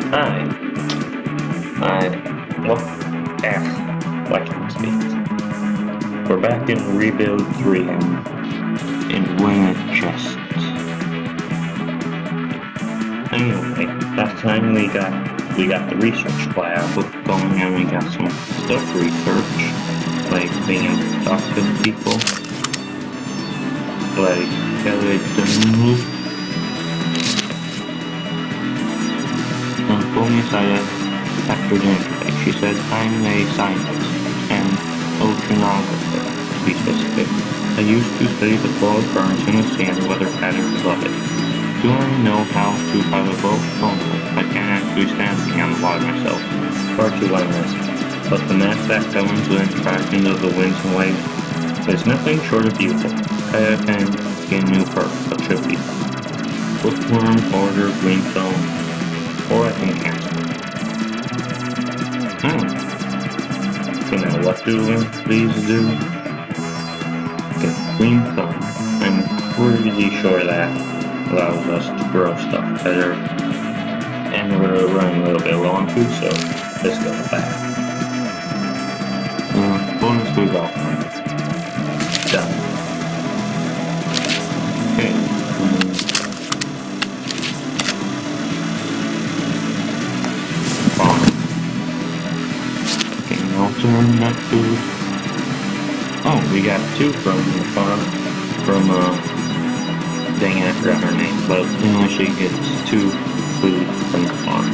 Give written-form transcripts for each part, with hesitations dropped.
Hi, well, I can't speak. We're back in Rebuild 3 in Winchester. Anyway, last time we got the research lab going and we got some stuff to research, like being able to talk to people, like Kelly told me after dinner today. She said, I'm a scientist and oceanographer, to be specific. I used to study the flow of currents in the sea and weather patterns of it. Do I know how to pilot a boat? Oh no, I can't actually stand being on the water myself. Far too wetness. But the math that governs the interactions of the winds and waves is nothing short of beautiful. Kayak can get a new perk, but should be. Bookworm, order, green phone, or I can cancel. Okay, now what do these do? Okay, green thumb. I'm pretty sure that allows us to grow stuff better. And we're running a little bit low on food, so let's go with that. Bonus food offer. Done. Okay. Turn that food. Oh, we got two from the farm. From, dang it, I forgot her name, but English she gets two food from the farm.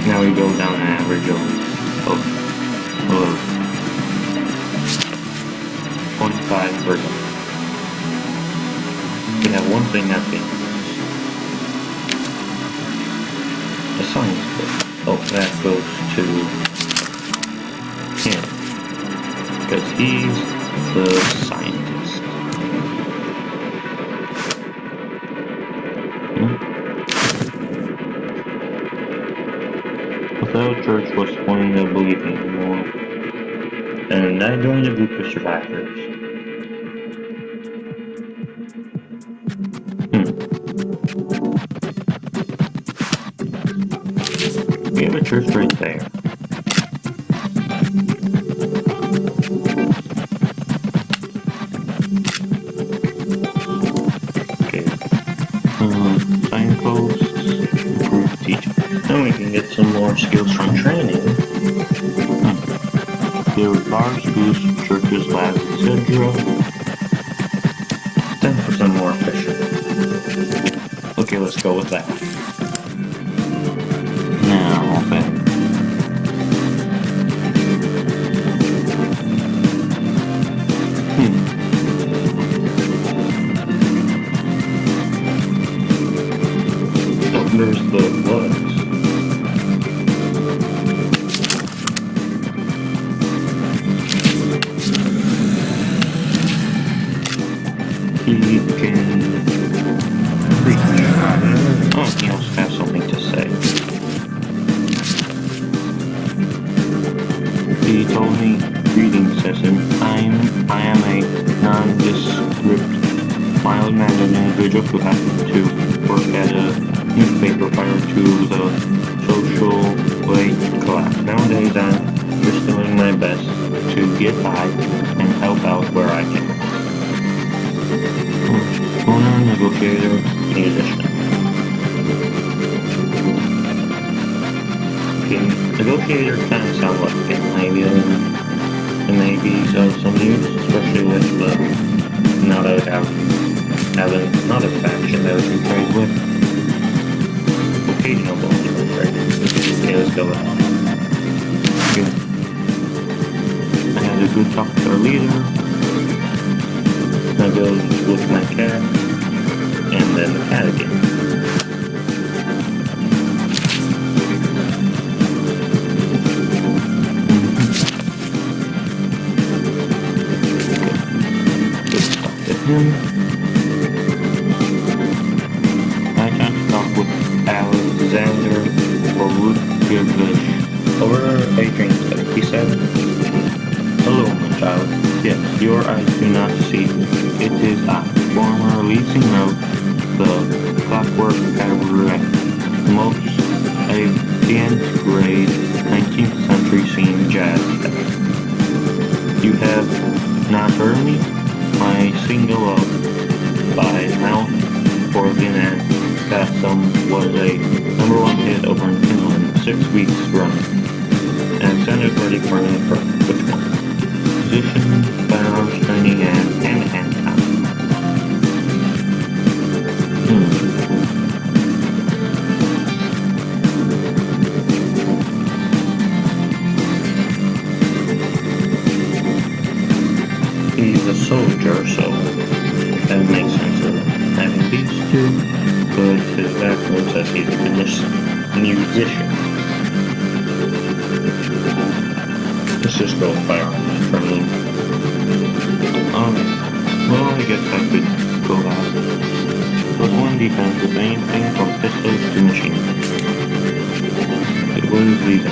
Now we go down an average of 25 per day. We have one thing that's in a science book. Oh, that goes to him, because he's the scientist. Without church, what's the point of believing anymore? And I joined a group of survivors. We have a church right there. Okay. Signposts, improved teaching. Then we can get some more skills from training. There were bars, schools, churches, labs, etc. Time for some more fishing. Okay, let's go with that. Now, okay. Oh, there's the woods. He can reach. Oh, he also has something to say. He told me, greetings, Session. I am a nondescript, mild-mannered individual who happened to work at a newspaper prior to the social wage collapse. Nowadays, I'm just doing my best to get by and help out where I can. Owner, negotiator, musician. Negotiator kind of sounds like it may be of some use, especially with now that I have another faction that we can trade with. Occasional bonus for trade. Okay, let's go with that. Okay. I had a good talk with our leader. I go with my cat, and then the cat again. I tried to talk with Alexander Volodyanovich over a drink study. He said, hello, my child. Yes, your eyes do not see. It is I, former leasing of the Clockwork Cabaret. most a 10th grade 19th century scene jazz fest. You have not heard me? My single up by Mount Organ and Gotham was a #1 hit over in Finland 6 weeks running, and it sounded ready for an effort. Which one? Position, firearms training, and hand-to-hand combat. He's a soldier, so that makes sense of having these two, but his background says he's a musician. Let's just go with firearms training. Well, I guess I could go out. Plus 1 defense with anything from pistols to machine guns. It was these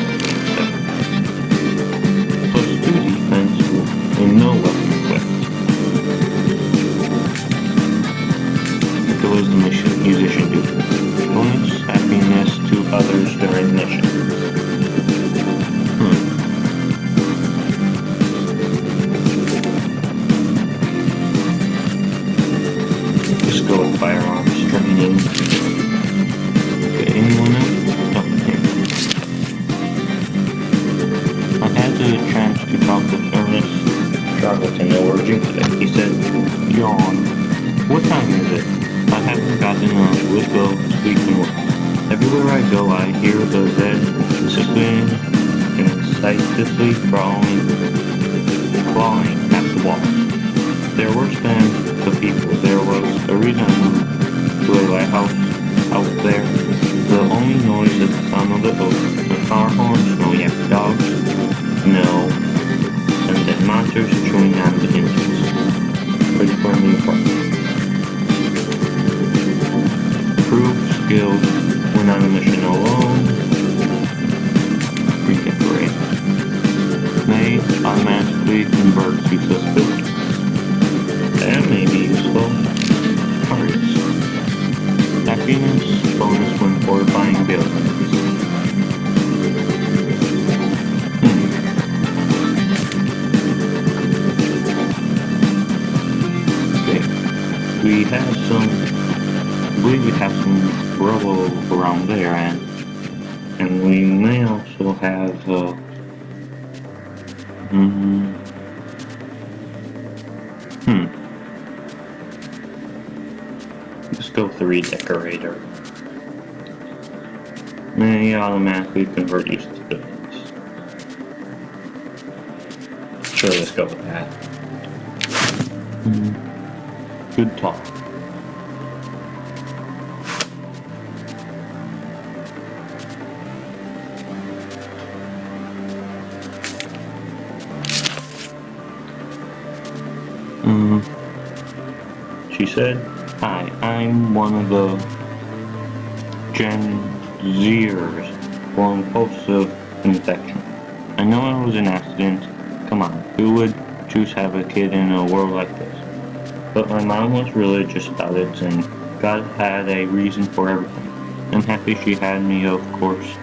plus 2 defense with no weapon equipped. It was the musician duty. Bonus happiness to others during mission. Just go with firearms training. Okay, anyone else? Okay. I had the chance to talk with Ernest Charlton over today. He said, "Yawn. What time is it? I haven't gotten a whistle speaking with. Everywhere I go, I hear the red discipline incisively clawing at the walls. They're worse than the people. There was a reason I moved to a lighthouse out there. The only noise is the sound of the boat. No car horns, no yak dogs, no, and then monsters chewing on the engines. Pretty firmly apart. Proved skills when on a mission alone. Freaking great. May automatically convert to suspicion. That may be useful. Parts. Happiness bonus when fortifying buildings. Okay. We have some. I believe we have some rubble around there, and we may also have let's go with the redecorator. May automatically convert you to civilians. Sure, let's go with that. Good talk. She said, "Hi, I'm one of the Gen Zers for impulsive infection. I know it was an accident. Come on, who would choose to have a kid in a world like this? But my mom was religious about it, and God had a reason for everything. I'm happy she had me, of course.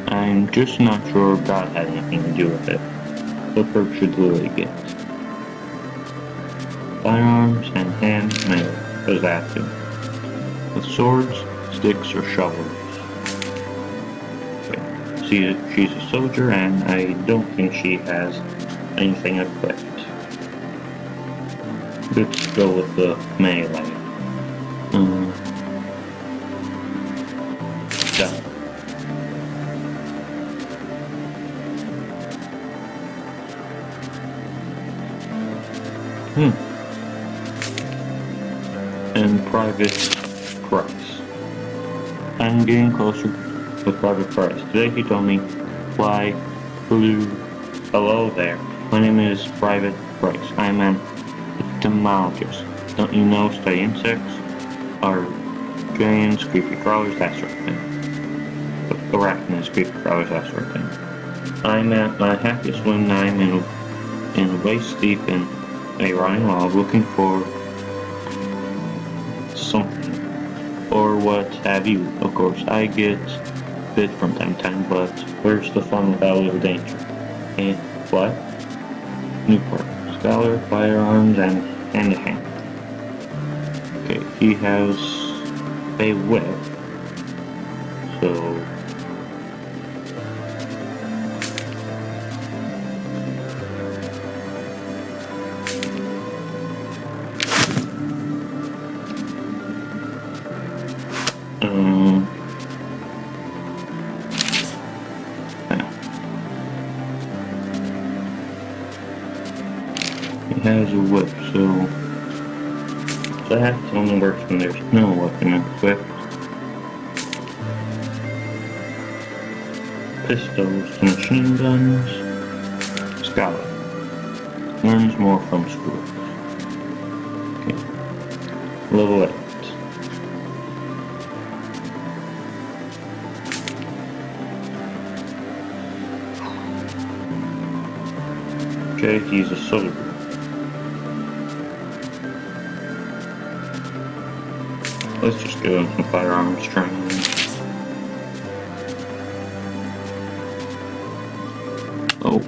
I'm just not sure God had anything to do with it. What perk should Lily get? Firearms and handmade. What does that do? With swords, sticks, or shovels. Okay. See, she's a soldier, and I don't think she has anything equipped. Let's go with the melee. And Private Price. I'm getting closer with Private Price. Today he told me, "Why, hello there. My name is Private Price. I'm an entomologist. Don't you know, study insects, arachnids, creepy crawlers, that sort of thing. Arachnids, creepy crawlers, that sort of thing. I'm at my happiest when I'm in waist deep in a rotting log looking for something, or what have you. Of course, I get bit from time to time, but where's the fun without a little danger? Eh, what? Newport. Scholar, firearms, and hand-to-hand. Okay, he has a whip, so... He has a whip, so that only works when there's no weapon equipped. Pistols to machine guns. Scholar. Learns more from schools. Okay. Level 8. Okay, he's a soldier. Let's just give him some firearms training. Oh.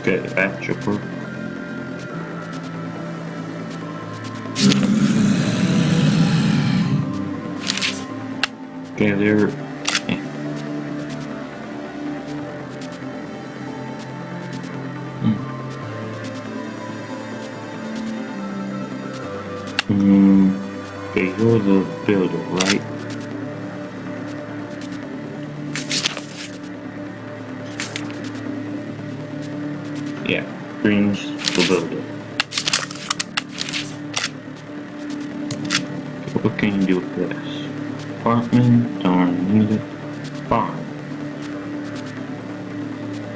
Okay, that should work. Okay, there. Okay, you're the builder, right? Yeah, green's the builder. Okay, what can you do with this? Apartment, don't need it. Farm.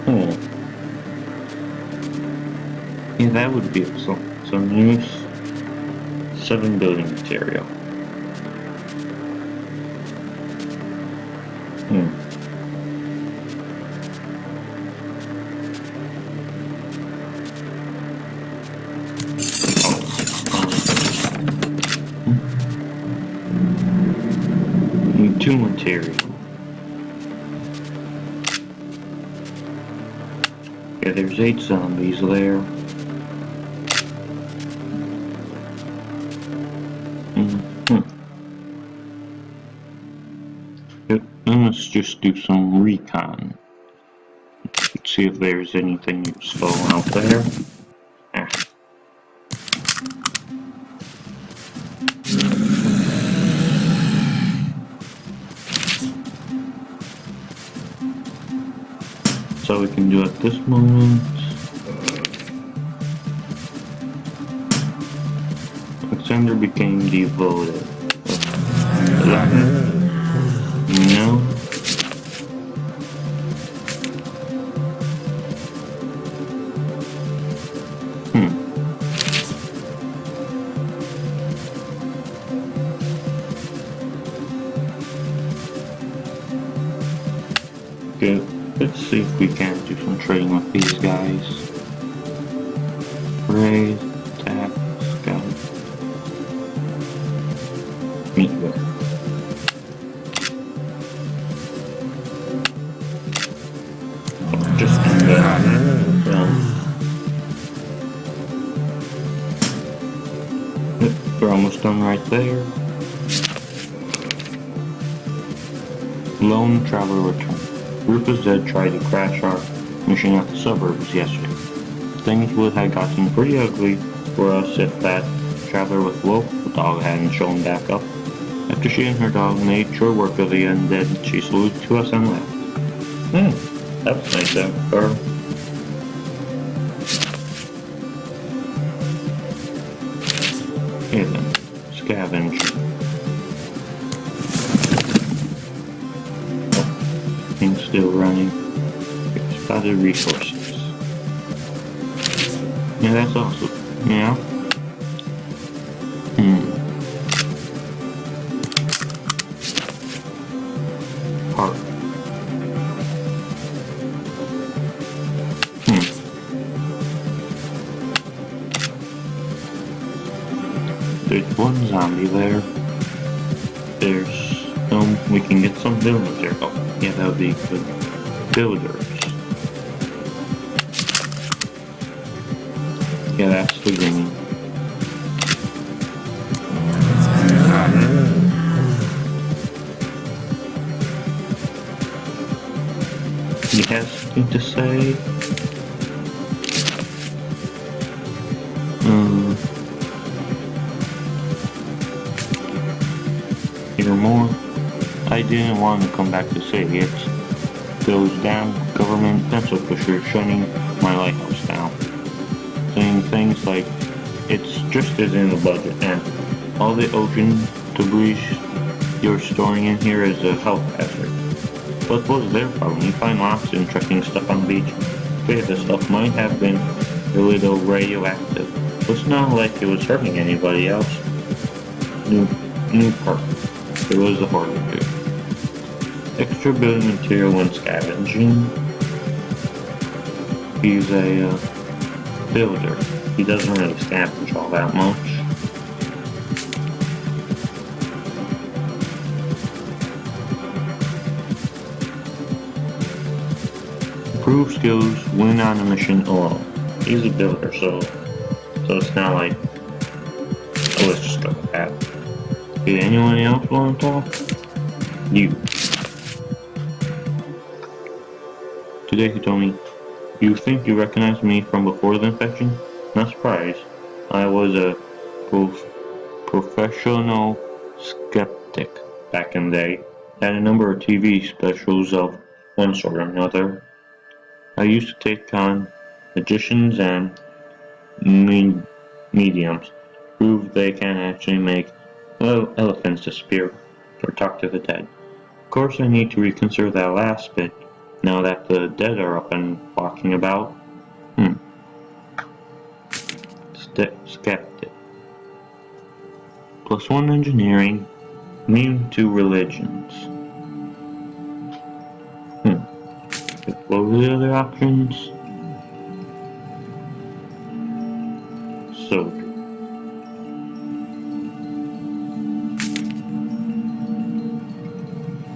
Oh. Yeah, that would be some use. 7 building material. Need 2 material. Yeah, there's 8 zombies there. Let's just do some recon. Let's see if there's anything useful out there. So we can do at this moment. Alexander became devoted. No. Okay, let's see if we can do some trading with these guys. Raise, attack, scout. Meet with. Just do that. We're almost done right there. Lone traveler return. Group is dead tried to crash our mission at the suburbs yesterday. Things would have gotten pretty ugly for us if that traveler with Wolf, the dog, hadn't shown back up. After she and her dog made short work of the undead, she saluted to us and left. That was nice of her. Okay then, scavenge. Things still running. Spotted resources. Yeah, that's awesome. Yeah. Heart. one zombie there. We can get some builders here. Oh, yeah, that would be good. Builders. Yeah, that's the green. He has something to say. Hear more? I didn't want to come back to say it. Those damn government pencil pushers shutting my lighthouse down. Saying things like, it's just as in the budget, and all the ocean debris you're storing in here is a health hazard. What was their problem? You find lobsters trucking stuff on the beach. Okay, the stuff might have been a little radioactive, but it's not like it was hurting anybody else. New part. It was a horror too. Extra building material when scavenging. He's a builder. He doesn't really scavenge all that much. Improve skills when on a mission alone. He's a builder, so it's not like, oh, let's just go with that. Did anyone else want to talk? You. Today he told me, you think you recognize me from before the infection? Not surprised. I was a professional skeptic back in the day. Had a number of TV specials of one sort or another. I used to take on magicians and mediums, prove they can actually make elephants disappear or talk to the dead. Of course, I need to reconsider that last bit now that the dead are up and walking about. Skeptic. +1 engineering, immune to religions. What were the other options? Soldier.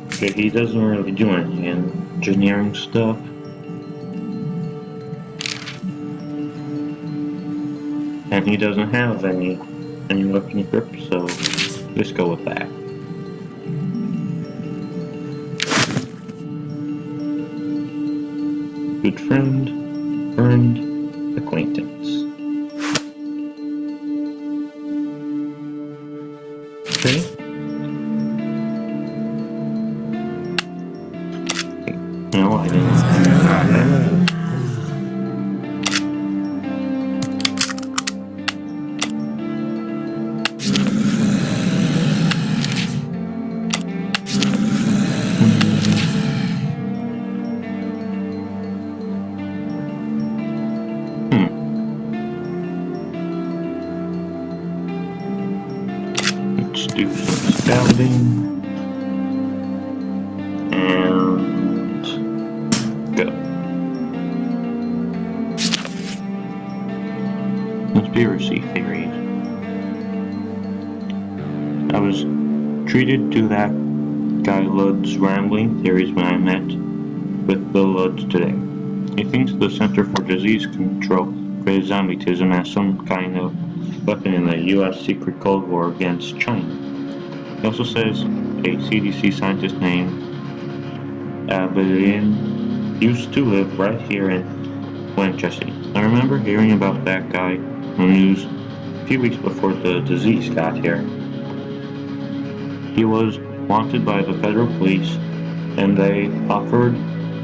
Okay, he doesn't really do any engineering stuff. And he doesn't have any weapon grip, so let's go with that. Good friend, earned acquaintance. Okay. No, I didn't. Let's do some scouting. And go. Conspiracy theories. I was treated to that guy Ludd's rambling theories when I met with the Ludds today. He thinks the Center for Disease Control created zombietism as some kind of weapon in the U.S. secret Cold War against China. He also says a CDC scientist named Abelin used to live right here in Winchester. I remember hearing about that guy on the news a few weeks before the disease got here. He was wanted by the federal police, and they offered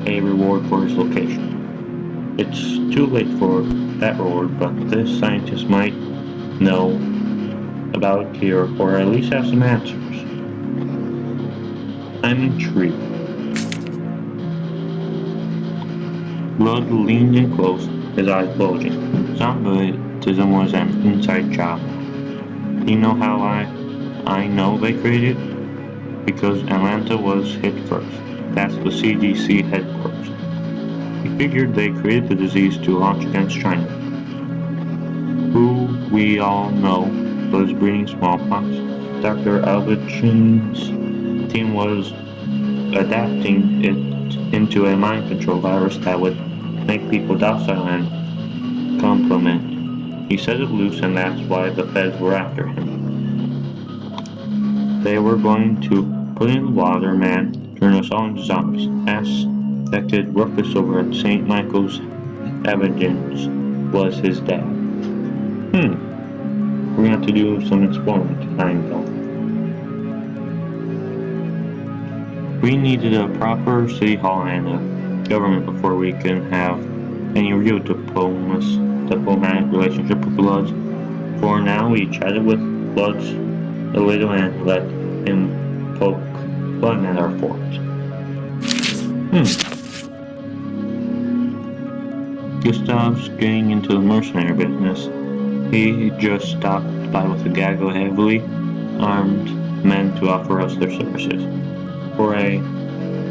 a reward for his location. It's too late for that reward, but this scientist might know about it here, or at least have some answers. I'm intrigued. Ludd leaned in close, his eyes bulging. Zombietism was an inside job. You know how I know they created it? Because Atlanta was hit first. That's the CDC headquarters. He figured they created the disease to launch against China, who we all know was breeding smallpox. Dr. Albertson's team was adapting it into a mind control virus that would make people docile and complement. He set it loose, and that's why the feds were after him. They were going to put in the water man, turn us all into zombies. Aspected ruckus over at St. Michael's Evidence was his dad. We're going to have to do some exploring tonight, though. We needed a proper city hall and a government before we can have any real diplomatic relationship with Bloods. For now, we chatted with Bloods a little and let him poke fun at our forts. Gustav's getting into the mercenary business. He just stopped by with a gaggle of heavily armed men to offer us their services. For a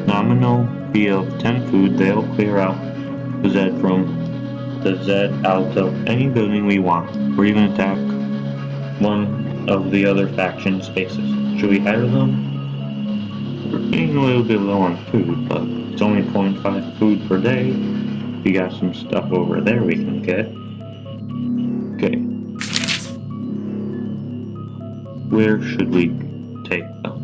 nominal fee of 10 food, they'll clear out the Zed out of any building we want, or even attack one of the other faction's bases. Should we hire them? We're getting a little bit low on food, but it's only 0.5 food per day. We got some stuff over there we can get. Okay. Where should we take them?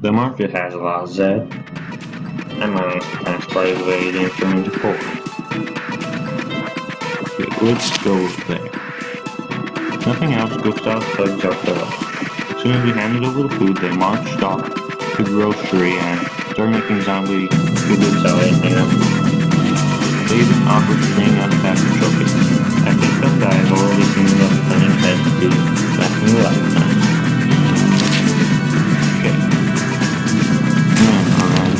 The market has a lot of Zed. I'm kind of surprised they didn't turn into coal. Okay, let's go there. Nothing else, Gustav's thugs are fed up. As soon as we handed over the food, they marched off to the grocery and started making zombie goodness out of anything else. They even offered to bring out a pack of trophies. I think some guys already seen enough cunning heads to last me a lifetime. Okay. Alright.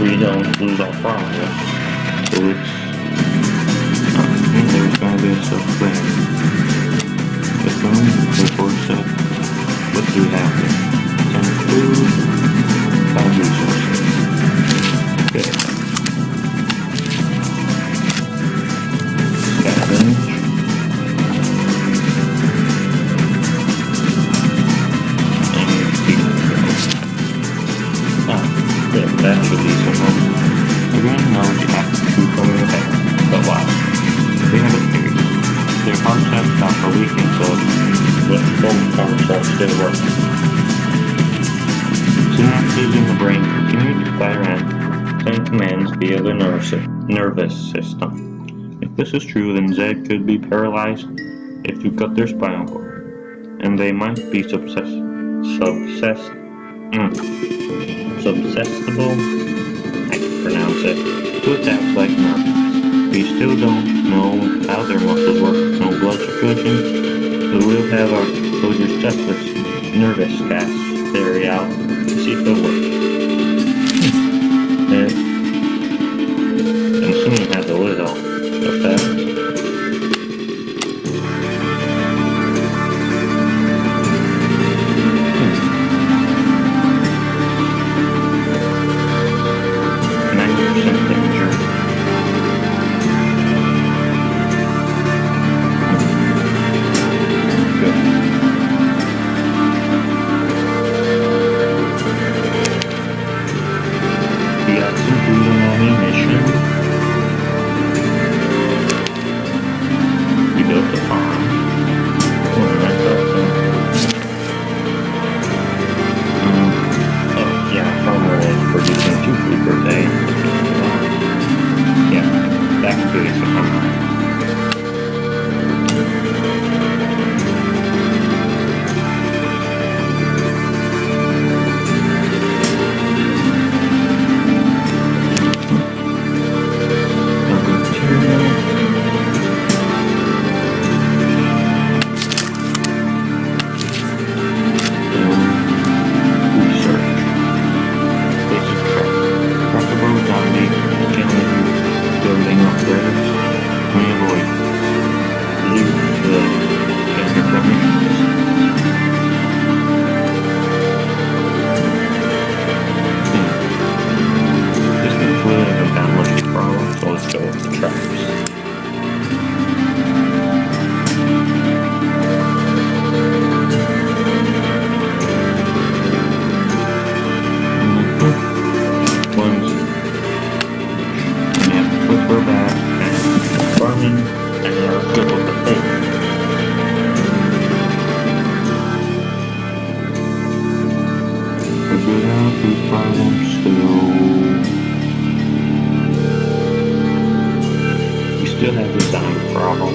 We don't lose our progress. So it's I think there's gonna be a self-plan. The phone, the board set. What do we have here? 10 food, 5 resources. Okay. Scavenge. And that should be some. Everyone knows you have to shoot from your head, but why? They have a theory. Their hearts have stopped for weekend, so the phone concept still works. Synapses in the brain continue to fire and send commands via the nervous system. If this is true, then Zed could be paralyzed if you cut their spinal cord, and they might be susceptible, I can pronounce it, to attacks like nerves. We still don't know how their muscles work with no blood circulation, but we'll have our soldiers test this nervous gas theory out to see if it'll work. And I'm assuming it has a little effect. threats we avoid due to the standard definitions. This one really isn't that much of a problem, so let's go with the traps. Ones we have to put her back and farming and they're good with the thing. We're good at food problems still. We still have the sound problem.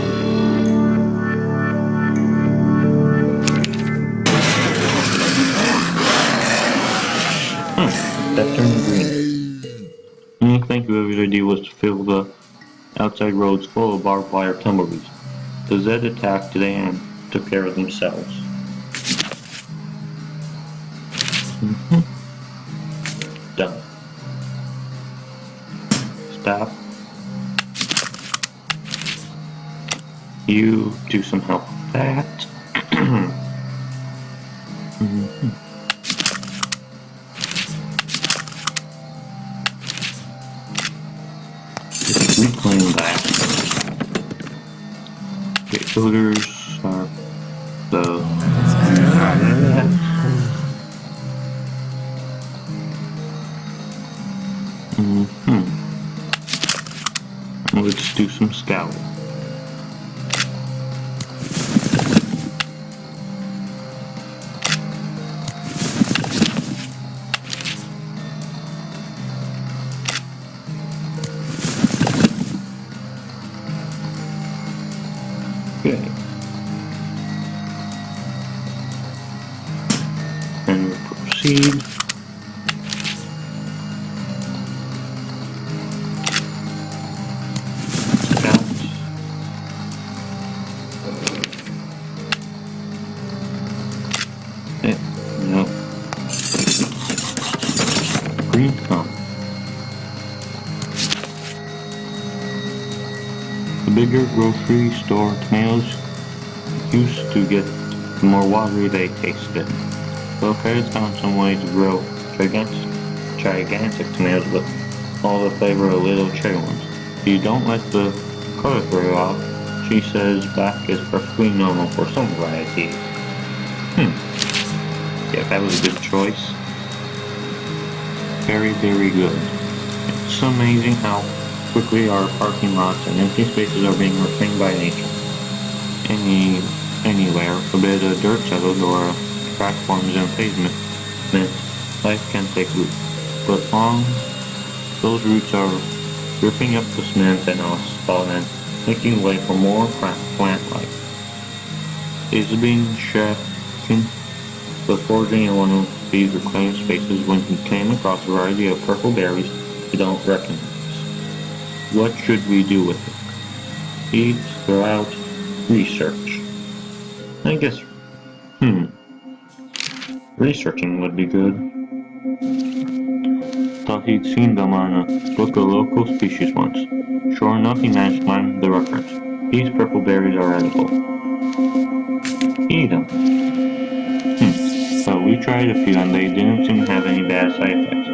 That turned green. The only thing we ever did was to fill the outside roads full of barbed wire tumbleweeds. The Zed attacked today and took care of themselves. Done. Stop. You do some help with that. Reclaim that. Okay, filters are the Let's do some scouting. Okay. And we'll proceed. Scout. No. Green thumb. The bigger grocery store tomatoes used to get, the more watery they tasted. Well, Paris found some way to grow gigantic tomatoes with all the flavor of little cherry ones. If you don't let the color throw off, she says black is perfectly normal for some varieties. Yeah, that was a good choice. Very, very good. It's amazing how quickly our parking lots and empty spaces are being reclaimed by nature. Anywhere a bit of dirt settled or a crack forms in pavement, life can take root. But long, those roots are ripping up the cement and asphalt and making way for more plant life. Is being shaken the foraging in one of these reclaimed spaces when he came across a variety of purple berries he don't recognize. What should we do with it? Eat, throw out, research. I guess, researching would be good. Thought he'd seen them on a book of local species once. Sure enough, he managed to find the reference. These purple berries are edible. Eat them. But we tried a few and they didn't seem to have any bad side effects.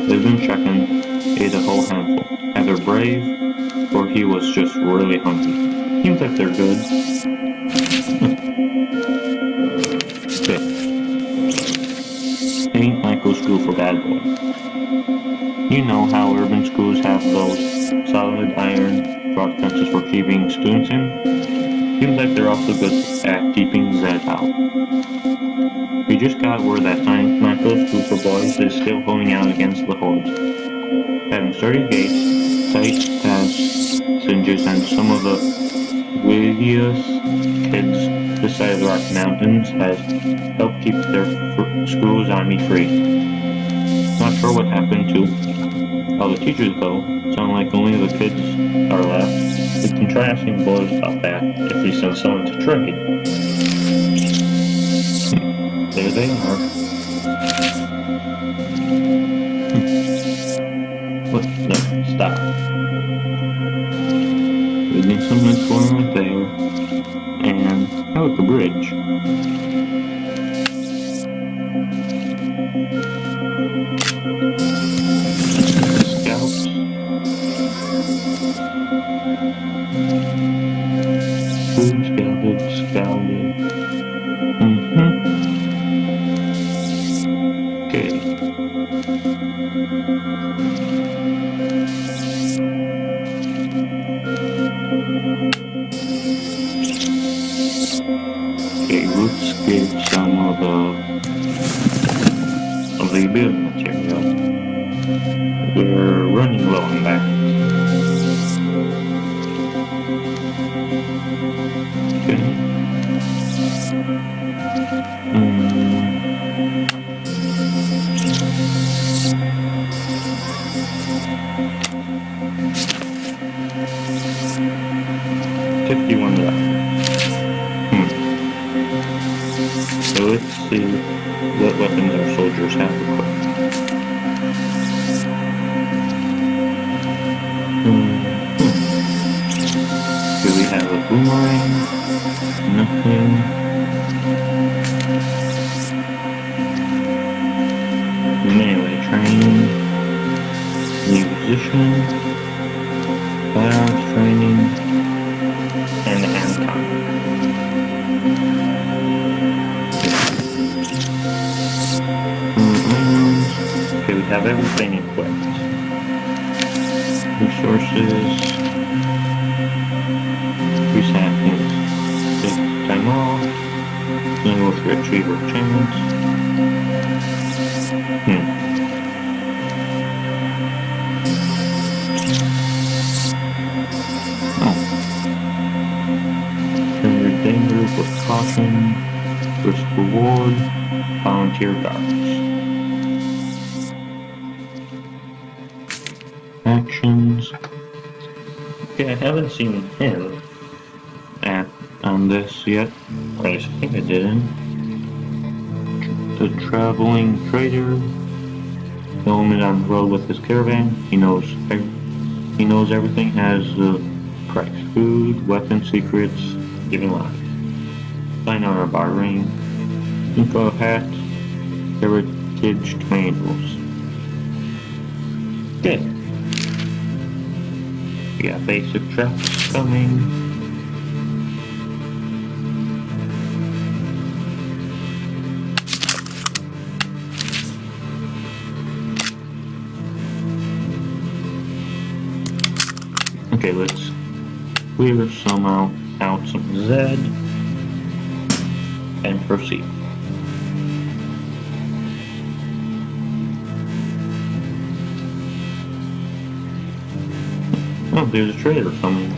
Living Chuckin ate a whole handful. Either brave, or he was just really hungry. Seems like they're good. Okay. Ain't Michael's school for bad boys. You know how urban schools have those solid iron rod fences for keeping students in? Seems like they're also good at keeping Zed out. We just got word that Michael's school for boys is still holding out against the hordes. Having sturdy gates, tight passages, and some of the wittiest kids this side of the Rocky Mountains has helped keep their school zombie free. Not sure what happened to all the teachers though. Sound like only the kids are left. We can try asking the boys about that if we send someone to trade. There they are. What? No, stop. We need some insulin right there. And oh, look, a bridge. Scouts. Food scouted. Okay. Okay, let's get some of the building material. We're running low on that. Okay. $51. So let's see what weapons our soldiers have equipped. Do we have a boomerang? Nothing. Melee training. Musician. Firearms training. And the hand cannon. Okay, we have everything equipped. Resources. Reset things. Take time off. Then we'll retrieve our chance. Danger with caution, risk reward, volunteer guards. Actions. Okay, I haven't seen him on this yet. At least I think I didn't. The traveling trader. Filming on the road with his caravan. He knows everything. Has the price, food, weapons, secrets. Even life. Sign on our barring. Info hat. Heritage manuals. Okay. We got basic traps coming. Okay, let's clear some out some Z and proceed. Oh, there's a trader coming.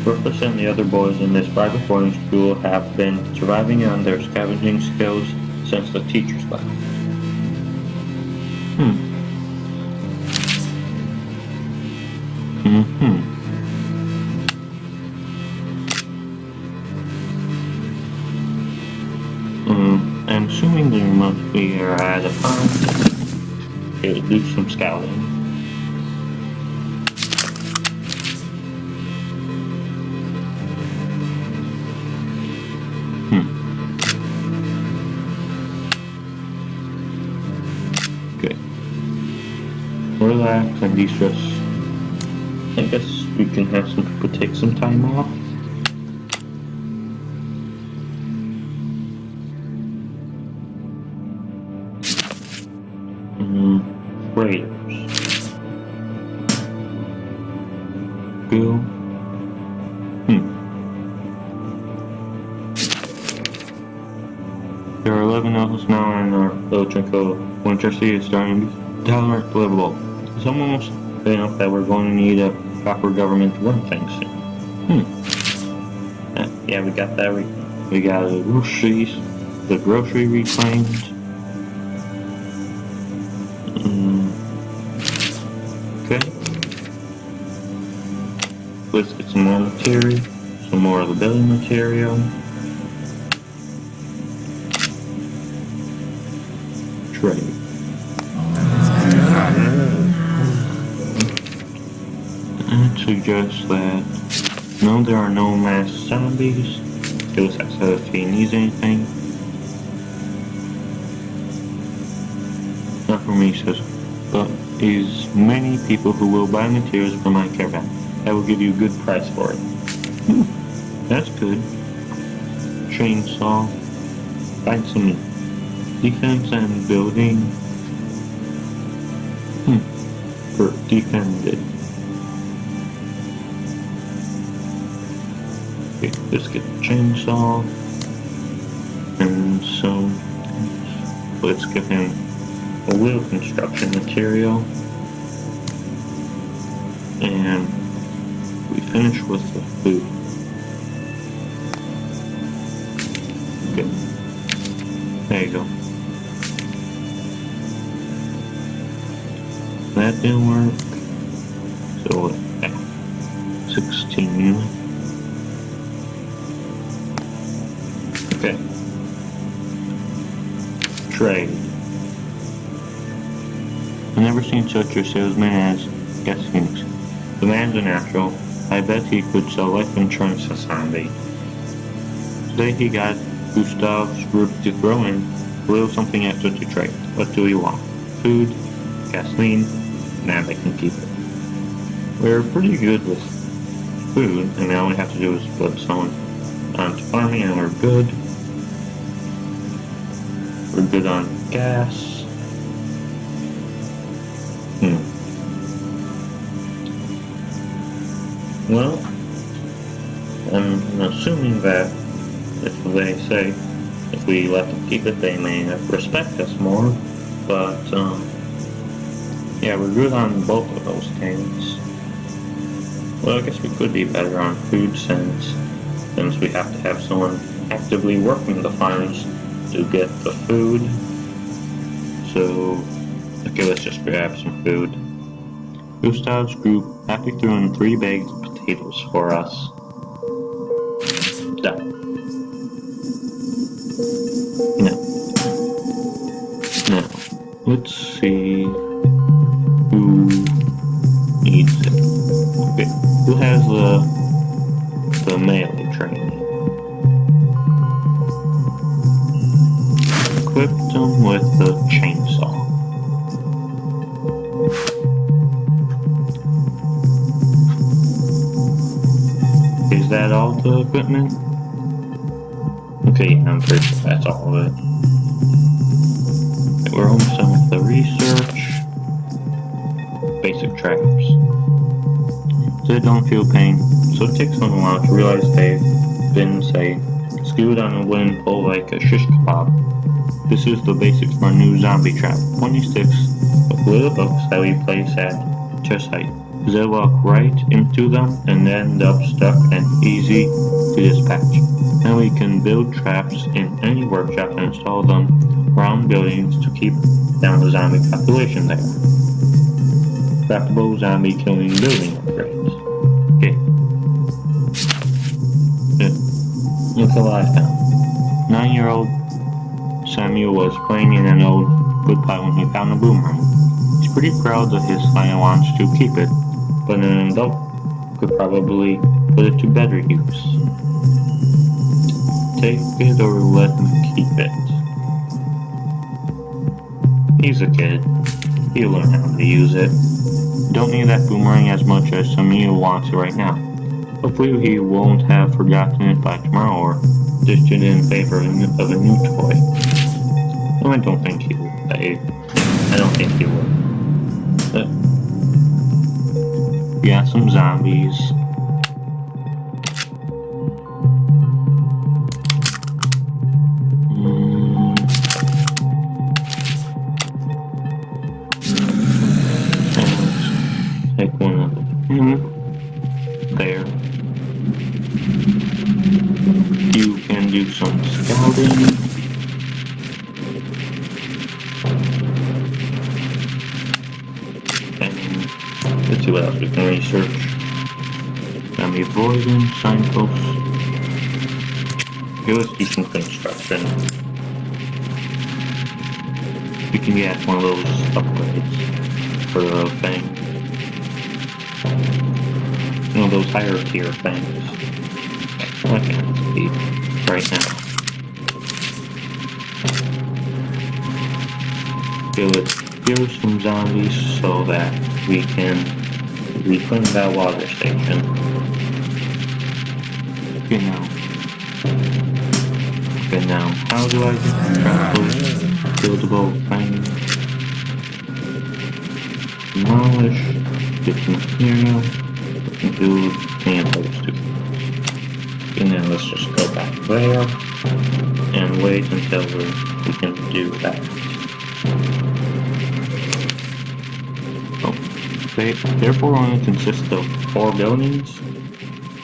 Rufus and the other boys in this private boarding school have been surviving on their scavenging skills since the teachers left. I'm assuming there must be at a farm. Okay, do some scouting. Okay. Relax and de-stress. I guess we can have some people take some time off. Raiders. Go. There are 11 levels now in our Lotrinco. Winter Sea is starting to be downright livable. It's almost enough that we're going to need a proper government to run things soon. Yeah, we got that. We got the grocery reclaimed. Okay. Let's get some more material, some more of the building material. trade. I'd suggest that no, there are no mass zombies. Deus asks if he needs anything. Not for me, he says, but is many people who will buy materials for my caravan. I will give you a good price for it. That's good. Chainsaw. Find some meat. Defense and building. For defended. Okay, let's get the chainsaw. And so let's give him a wheel construction material. And we finish with the food. Okay. There you go. That didn't work. So, 16. Okay. Trade. I've never seen such a salesman as Gaskins. The man's a natural. I bet he could sell life insurance to somebody. Today he got Gustav's group to throw in a little something extra to trade. What do we want? Food, gasoline, nah, they can keep it. We're pretty good with food, and all we have to do is put someone onto farming, and we're good. We're good on gas. Well, I'm assuming that if they say if we let them keep it, they may respect us more. But yeah, we're good on both of those things. Well, I guess we could be better on food since we have to have someone actively working the farms to get the food. So, okay, let's just grab some food. Gustav's group happily threw in 3 bags of potatoes for us. Done. Now, let's see who needs it. Okay, who has the melee training? Equip them with the chainsaw. Is that all the equipment? Okay, I'm pretty sure that's all of it. Okay, we're almost done with the research. Basic trackers. They don't feel pain, so it takes them a while to realize they've been, say, skewed on a wooden pole like a shish kebab. This is the basics for a new zombie trap. 20 sticks with little hooks that we place at chest height. They walk right into them and end up stuck and easy to dispatch. Then we can build traps in any workshop and install them around buildings to keep down the zombie population there. Craftable zombie killing building upgrades. Okay. Look what I found. 9-year-old Samuel was playing in an old woodpile when he found a boomerang. He's pretty proud of his find and wants to keep it, but an adult could probably put it to better use. Take it or let him keep it. He's a kid. He'll learn how to use it. Don't need that boomerang as much as Samuel wants it right now. Hopefully he won't have forgotten it by tomorrow or ditched it in favor of a new toy. No, I don't think he will. I don't think he will. But we got some zombies. Take one of them. There. You can do some scouting. Let's see what else we can research. Zombie avoidance, signposts. Okay, let's do some construction. we can get one of those upgrades for the thing. One of those higher tier things. I can't see right now. Okay, let's kill some zombies so that we can reclaim that water station. Okay, now, how do I get the buildable thing? Demolish, get some material, and do those two. And then let's just go back there and wait until we can do that. Oh, therefore only consists of 4 buildings?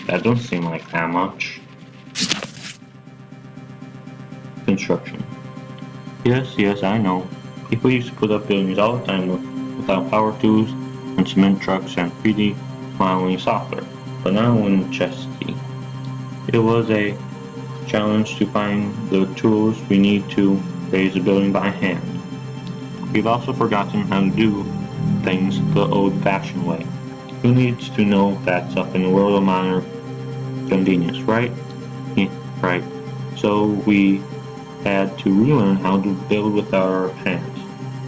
That don't seem like that much. Construction. Yes, I know. People used to put up buildings all the time without power tools and cement trucks and 3D modeling software. But now in Chesty, it was a challenge to find the tools we need to raise a building by hand. We've also forgotten how to do things the old-fashioned way. Who needs to know that's up in the world of modern convenience, right? Yeah, right. So we had to relearn how to build with our hands.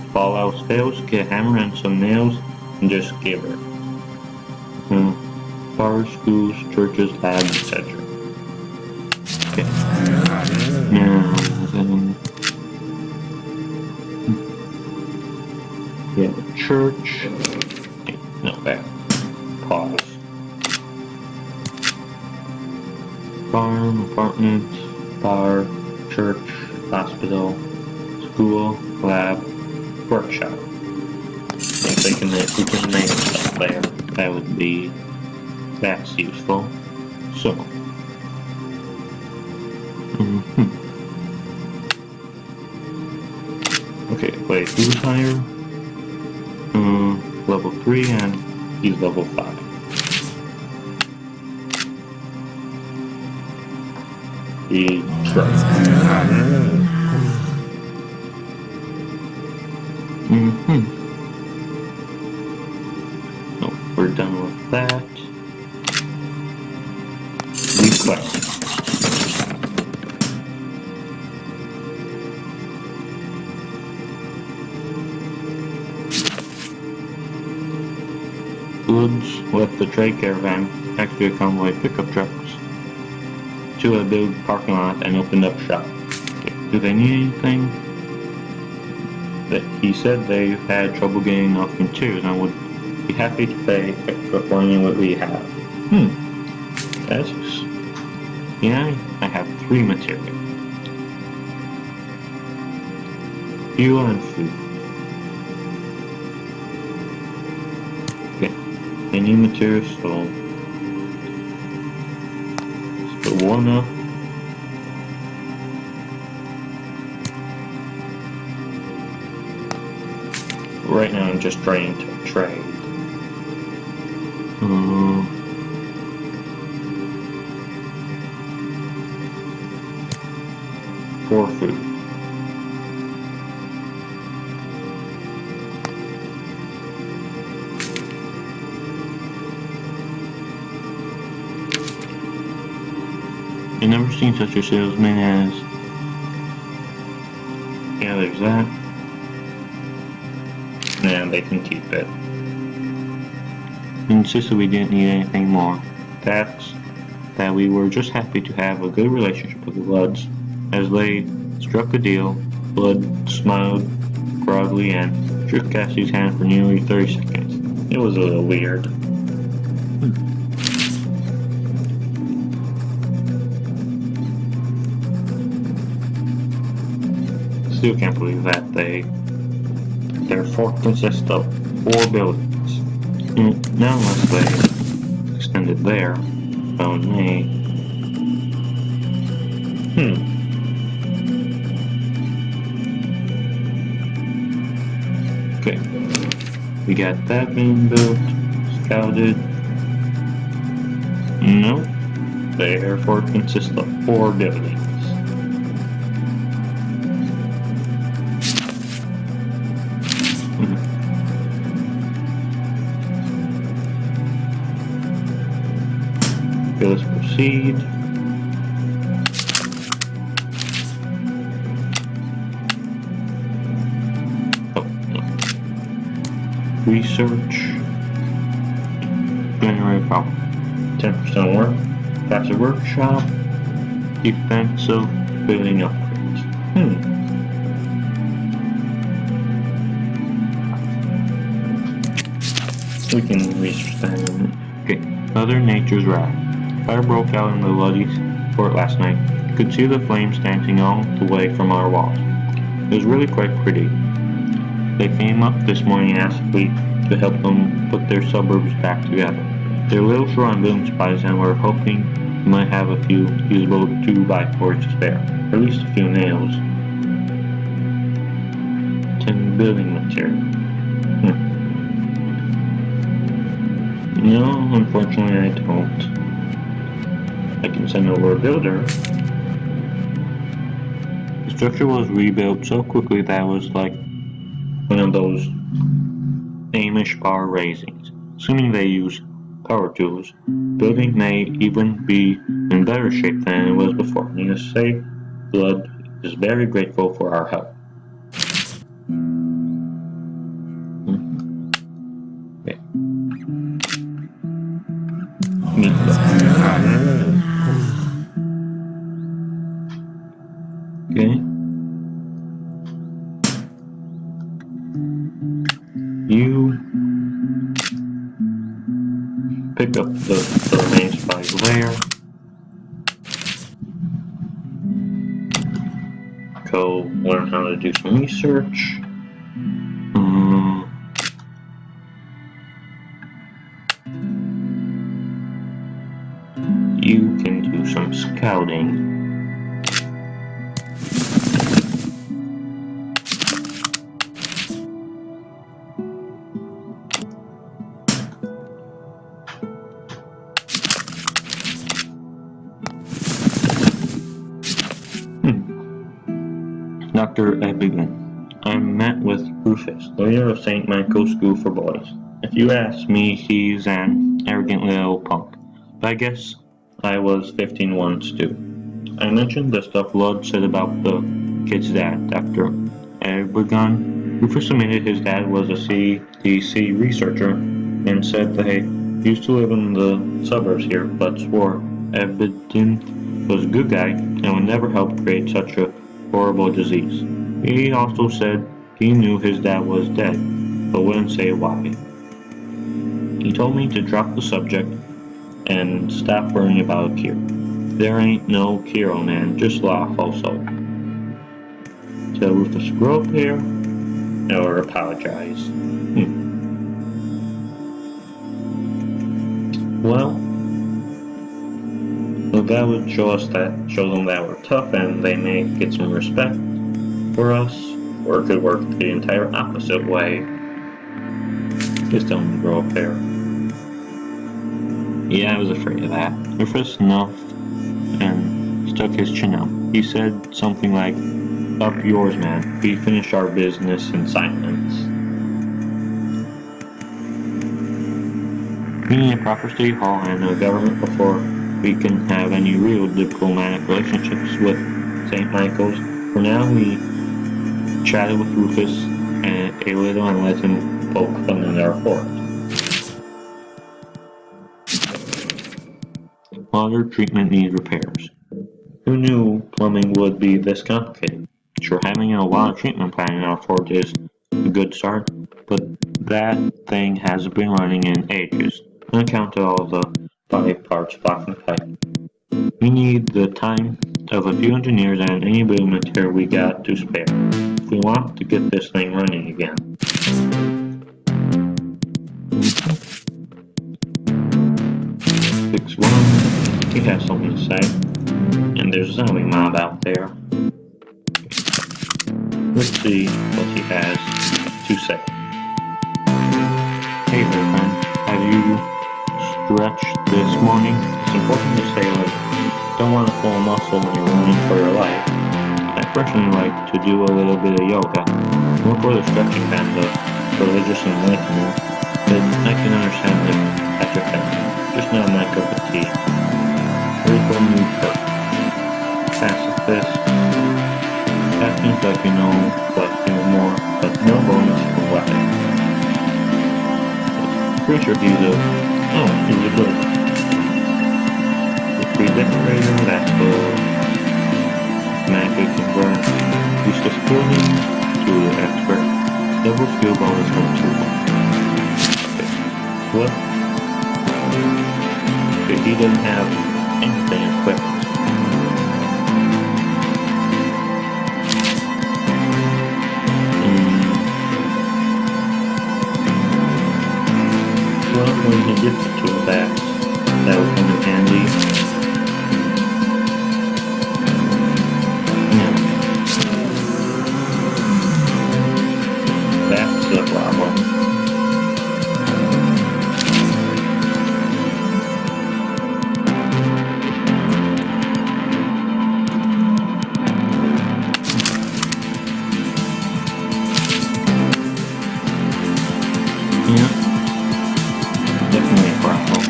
If all else fails, get a hammer and some nails and just give her. Bars, schools, churches, labs, etc. Okay. Now then, yeah, the church. Okay, no, back. Pause. Farm, apartment, bar, church, hospital, school, lab, workshop. I think we can make stuff there. That would be, that's useful. So, okay, wait, who's higher? Level 3 and he's level 5. The truck. Oh, we're done with that. Request. Goods with the trade caravan actually convoy pickup trucks to a big parking lot and opened up shop. Okay. Do they need anything? He said they had trouble getting enough materials and would be happy to pay extra for any what we have. That's yeah, I have 3 materials. Fuel and food. Okay, any materials sold. Let's put 1 up. Right now I'm just trying to trade. For food. I've never seen such a salesman as... Yeah, there's that. And they can keep it. Insisted we didn't need anything more. That's that we were just happy to have a good relationship with the Bloods. As they struck a deal, Blood smiled broadly and shook Cassie's hand for nearly 30 seconds. It was a little weird. Still can't believe that their fort consists of 4 buildings. Now unless they extended there, oh nay. Okay, we got that being built, scouted. No, their fort consists of 4 buildings. Proceed. Oh, no. Research. Generate power. 10% work. Passive workshop. Defensive building upgrades. We can research that in a minute. Okay, Mother Nature's wrath. Fire broke out in the Luddy fort last night. You could see the flames dancing all the way from our walls. It was really quite pretty. They came up this morning and asked if we could help them put their suburbs back together. They're a little short on building supplies and we're hoping we might have a few usable 2x4s to spare, or at least a few nails. 10 building material. No, unfortunately I don't. I can send over a builder. The structure was rebuilt so quickly that it was like one of those Amish bar raisings. Assuming they use power tools, building may even be in better shape than it was before. Needless to say, Blood is very grateful for our help. Okay. Okay. You pick up the main supplies there. Go learn how to do some research. You can do some scouting. Dr. Ebigan. I met with Rufus, leader of St. Michael's School for Boys. If you ask me, he's an arrogant little punk. But I guess I was 15 once too. I mentioned the stuff Lud said about the kid's dad, Dr. Ebigan. Rufus admitted his dad was a CDC researcher and said they used to live in the suburbs here, but swore Ebigan was a good guy and would never help create such a horrible disease. He also said he knew his dad was dead, but wouldn't say why. He told me to drop the subject and stop worrying about a cure. There ain't no cure, man, just laugh also. Tell Rufus to grow up here, or apologize. Well, that would show them that we're tough and they may get some respect for us, or it could work the entire opposite way. Just tell them to grow up there. Yeah, I was afraid of that. Rufus snuffed and stuck his chin out. He said something like, "Up yours, man. We finish our business in silence." We need a proper state hall and a government before we can have any real diplomatic relationships with St. Michael's. For now, we chatted with Rufus a little and let him poke fun in our fort. Water treatment needs repairs. Who knew plumbing would be this complicated? Sure, having a water treatment plant in our fort is a good start, but that thing hasn't been running in ages, on account of all the 5 parts blocking pipe. We need the time of a few engineers and any building material we got to spare, if we want to get this thing running again. Fix 1. He has something to say. And there's a zombie mob out there. Let's see what he has to say. Hey there, friend. Have you stretched this morning? It's important to stay alert. Don't want to pull a muscle when you're running for your life. I personally like to do a little bit of yoga. More for the stretching than the religious enlightenment, but I can understand if that's your thing. Just not my cup of tea. Simple neutral. Pacifist. That seems like you know what to do more, but no bonus for weapon. Pretty sure he's a good. The redecorator, that's cool. Magic convert. Useless building to expert. Double skill bonus from 2. Okay. What? Okay, he doesn't have anything equipped. Well, when he gets the tool back, that will come in handy. Yeah. That's the problem. Yeah. Definitely a problem.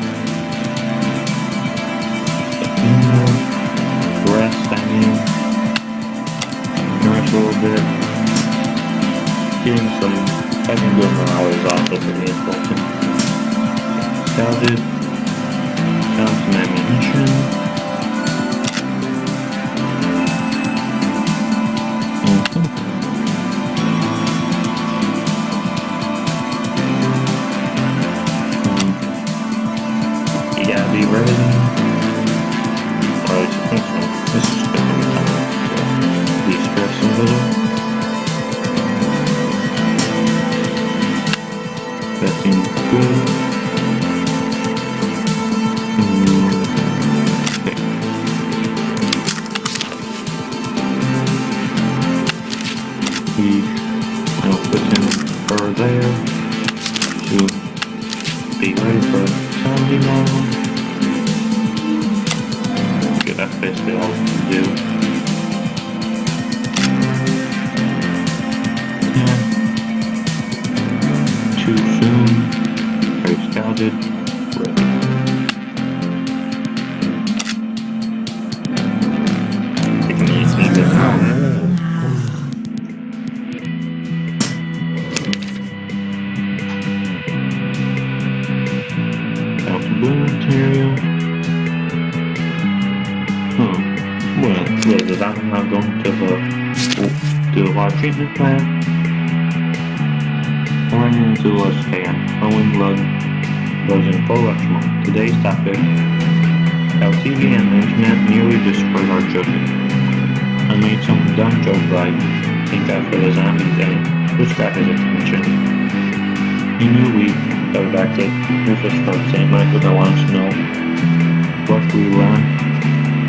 Rest, I mean. Nurse a little bit. Getting some having good morale is also pretty important. Scouted. Found some ammunition. You gotta be ready. Or at least I think so. This is good for time. De-stress a little. That seems good. Okay. I'll put him over there to be ready for Sunday now. Okay, that's basically all we can do. Yeah. Too soon. Very scouted. Ready. Taking it easy this time. Blue material. Well, is that now going to the water treatment plant? Running into a stand, flowing blood was in full rush mode. Today's topic: how TV and the internet nearly destroyed our children. I made some dumb joke like, thank God for the zombies, and which got his attention. He knew we go back to Rufus from St. Michael that wants to know what we learn.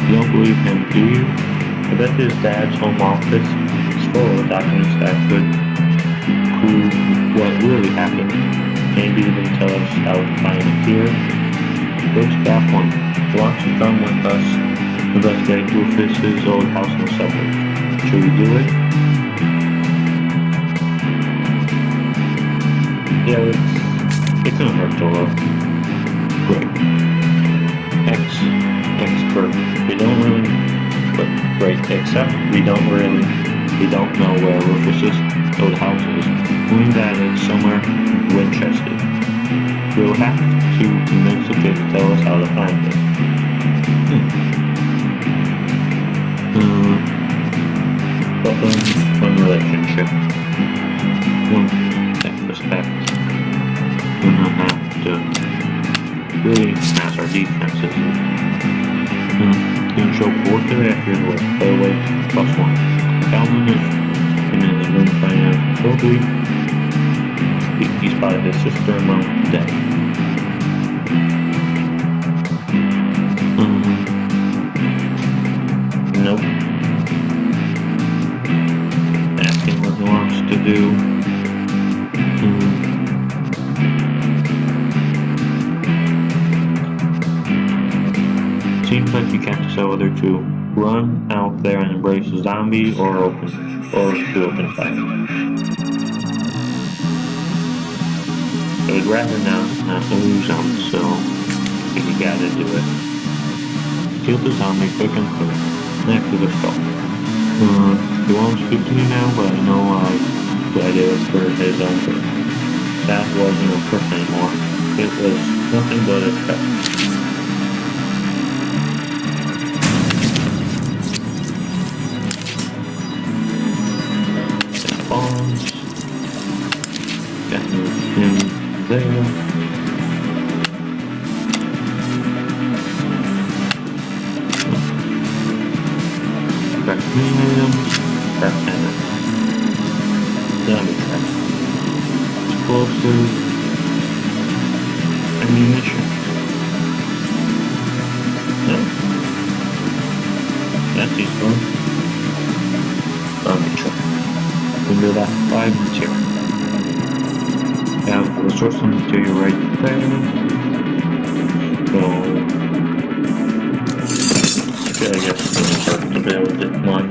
You don't believe him, do you? I bet his dad's home office is full of documents that could prove what really happened. Maybe even tell us how to find it here. First got one. Want to come with us? Investigate Rufus's old house in the suburbs. Should we do it? Yeah, it couldn't hurt to look. Great. Expert. We don't really, but great. Except we don't know where Rufus's old house is. We know that it's somewhere in Winchester. We'll have to convince the kid to tell us how to find it. One relationship. One respect. We're not have to really smash our defenses. Gonna show forward today after the work. Play away +1. Calvin is in his room playing totally. He spotted his sister-in-law today. Nope. Asking what he wants to do. Seems like you can't decide whether to run out there and embrace a zombie or to open fire. I would rather not lose them, so you gotta do it. Kill the zombie quick and clean. Next to the skull. He won't speak to me now, but I know what I did was for his own good. That wasn't a trick anymore. It was nothing but a test. Bombs. Got him there. Items, craft items, zombie trap, explosive, ammunition. No, that's useful. Zombie trap. We can do that 5 material. Have the resource material right there. So I guess we'll start to build it one.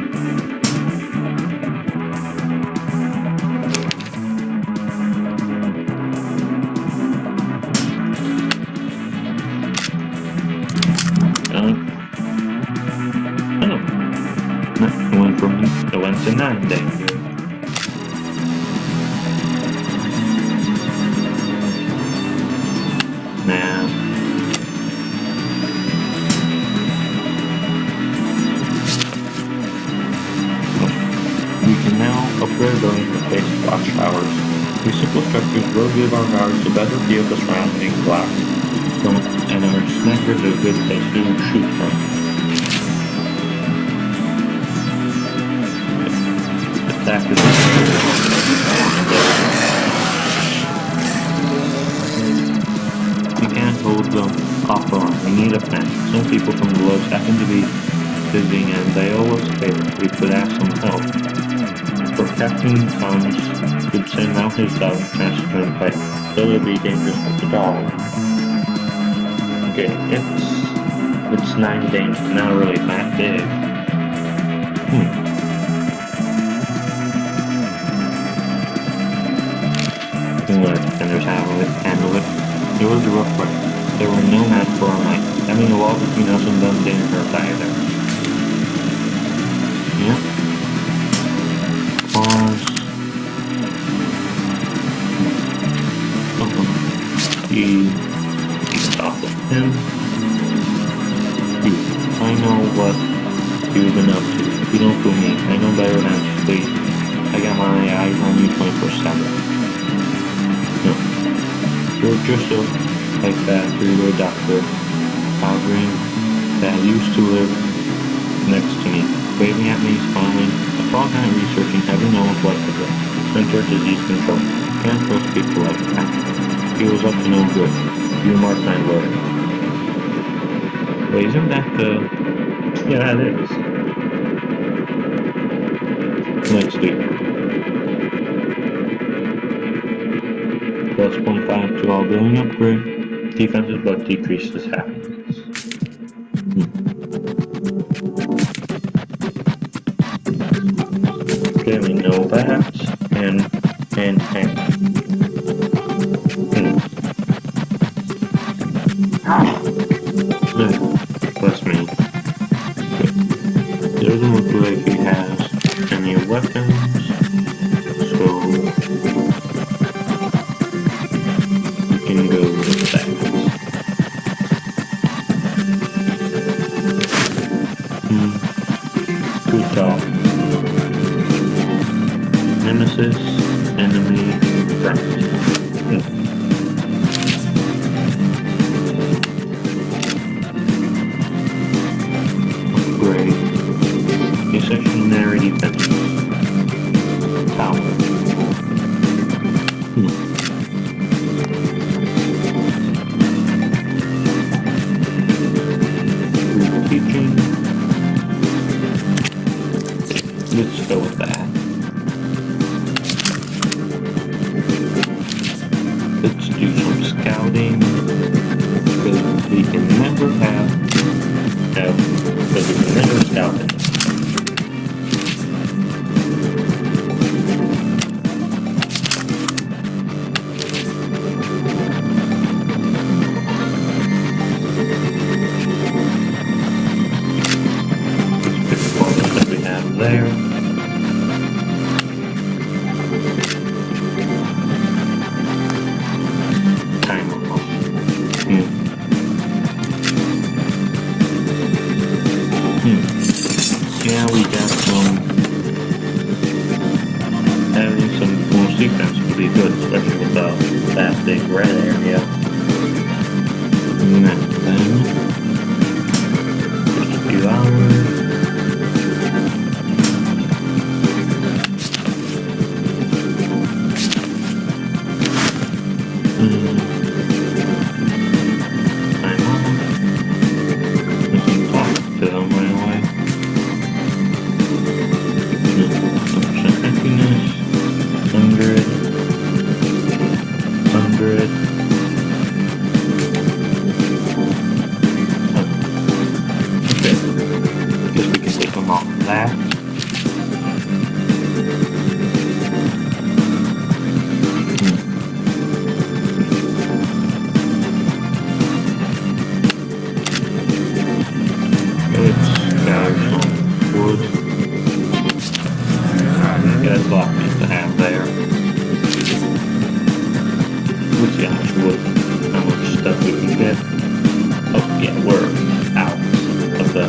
It went to 9 days. Now we can now upgrade our interface watchtowers. These simple structures will give our guards a better view of the surrounding blocks, and our snipers a good place to shoot from. You can't hold them off the line. We need a plan. Some people from the lodge happen to be visiting and they owe us a favor. We could ask some help. For Captain Thomas could send out his dog and transfer him fight. So it'll be dangerous with the dog. Okay, it's 9 days, not really that big. Let defenders handle it. It was a rough fight. There were no match for our might. Having a wall between us and them didn't hurt either. Yep. Pause. He stopped with him. I know what you've been up to. If you don't fool me, I know better than to please. I got my eyes on you 24/7. You're just like that through a doctor, Alvin, that used to live next to me, waving at me, smiling. A frog guy researching heaven knows what to do. Center disease control. Can't trust people like that. He was up to no good. You mark my word. Wait, isn't that the... Yeah, it is. Next week. Plus 0.5 to all building upgrade. Defenses but decreases happiness. Okay, we know that. And. Bless me. It doesn't look like he has any weapons. So can go with that. Good talk. Nemesis, enemy, friend. Upgrade. Stationary defense. Tower. Teaching. Let's go with that. Let's do some scouting. Because we can never because we can never scout it. there. Time almost. Yeah, we got having some more sequence would be good, especially with that big red area. And then, just a few hours. Time off. We can talk to them right away. Happiness. 100. Okay. Guess we can take them off that. Let's gather some wood. Yeah, that's a lot neat to have there. Let's see how much wood, how much stuff we can get. Oh yeah, we're out of the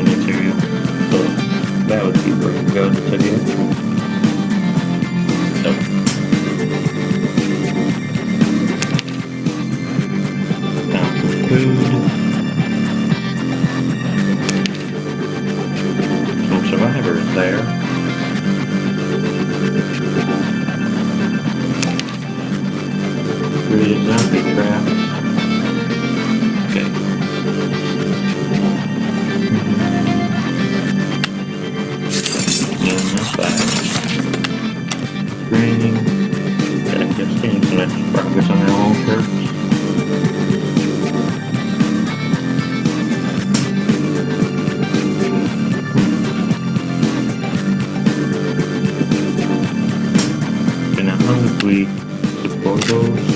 material. So that would be pretty good to get. So, found some food. Some survivors there. Create zombie traps. Okay. And that's that. Raining. Okay, just getting some extra progress on our own shirts. And now how would we support those?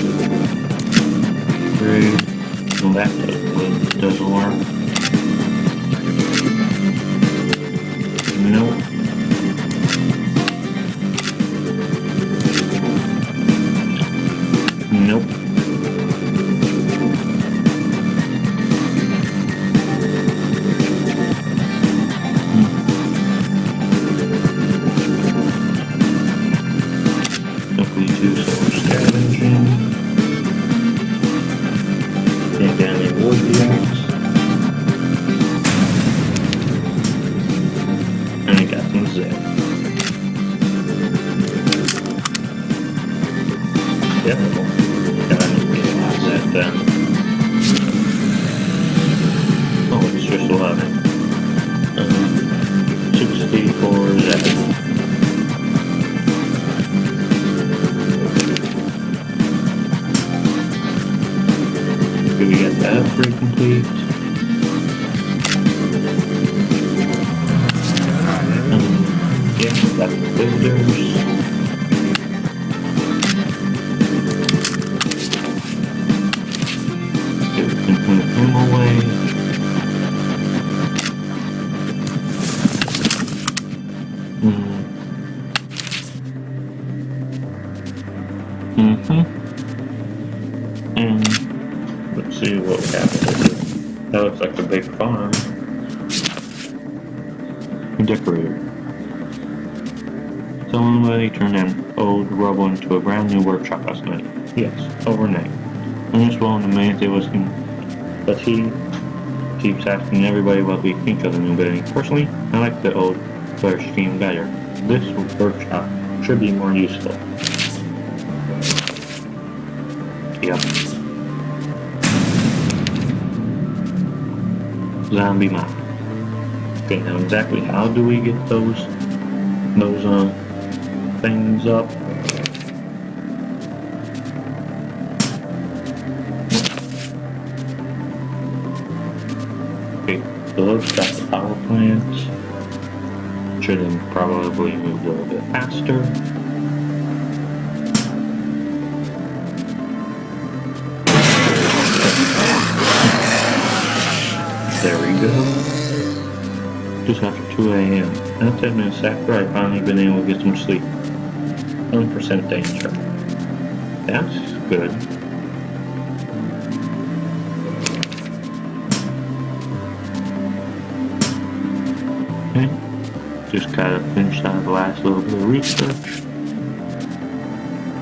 Well, that doesn't work. Nope. Nope. If we do some scavenging. Can't get any wood yet. And I got some zip. Yep. Yeah, I need to get a lot of that then. Oh, it's just 11. 64 zip. We got that pretty complete. Yeah, we got the builders. Okay, we can put him away. And let's see what we have here. That looks like a big farm. Decorator. Somebody turned an old rubble into a brand new workshop last night. Yes, overnight. I'm just willing to admit it was him. But he keeps asking everybody what we think of the new building. Personally, I like the old Blair scheme better. This workshop should be more useful. Yep. Zombie map. Okay, now exactly how do we get those things up? Okay, so those got the power plants. Should then probably move a little bit faster. There we go. Just have to 2 a.m. Now 10 minutes after I've finally been able to get some sleep. 1% danger. That's good. Okay. Just gotta finish that last little bit of research.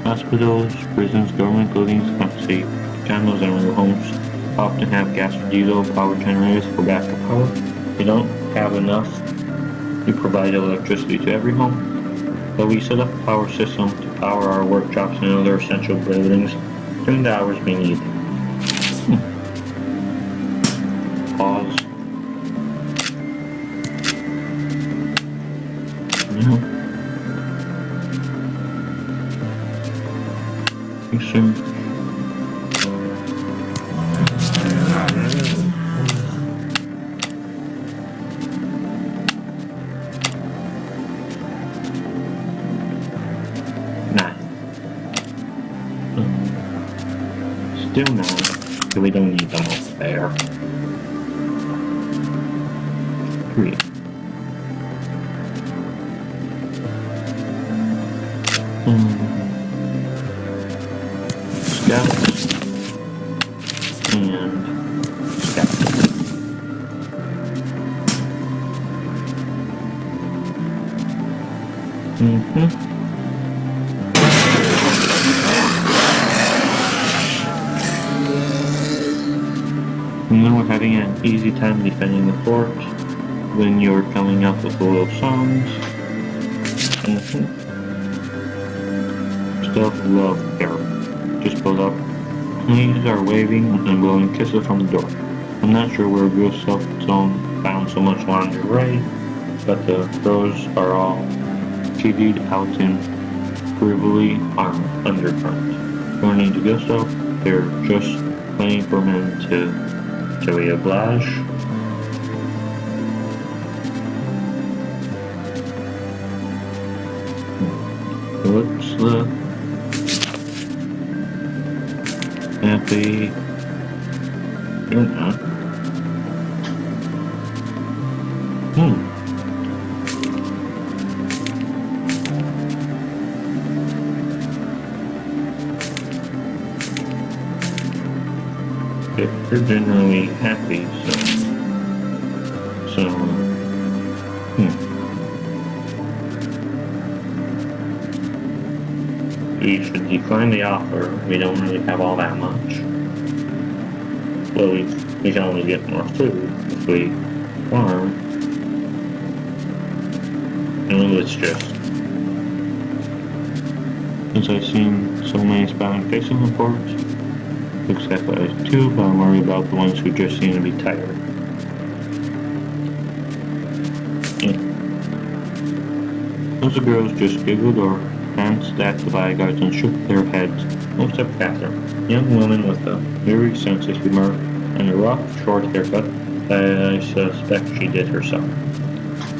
Hospitals, prisons, government buildings, pharmacy, condos, and rental homes often have gas or diesel power generators for backup power. They don't have enough to provide electricity to every home, but we set up a power system to power our workshops and other essential buildings during the hours we need. Pause. No. Research. Still not, because we don't need them up there. 3. Scouts and scouts. And then we're having an easy time defending the fort when you're coming up with little songs. Stuff love care. Just pulled up. Knees are waving and blowing kisses from the door. I'm not sure where Gustav found so much lingerie, but the girls are all kittied out in frivolity undercurrent. According to Gustav, they're just playing for men to we oblige. What's the happy? You're not. They're generally happy, we should decline the offer. We don't really have all that much. Well, we can only get more food if we farm. And it's just, since I've seen so many smiling faces in the fort, looks like I was too, but I'm worried about the ones who just seem to be tired. Those girls just giggled or glanced at the bodyguards and shook their heads, most except Catherine, a young woman with a very sense of humor and a rough, short haircut that I suspect she did herself.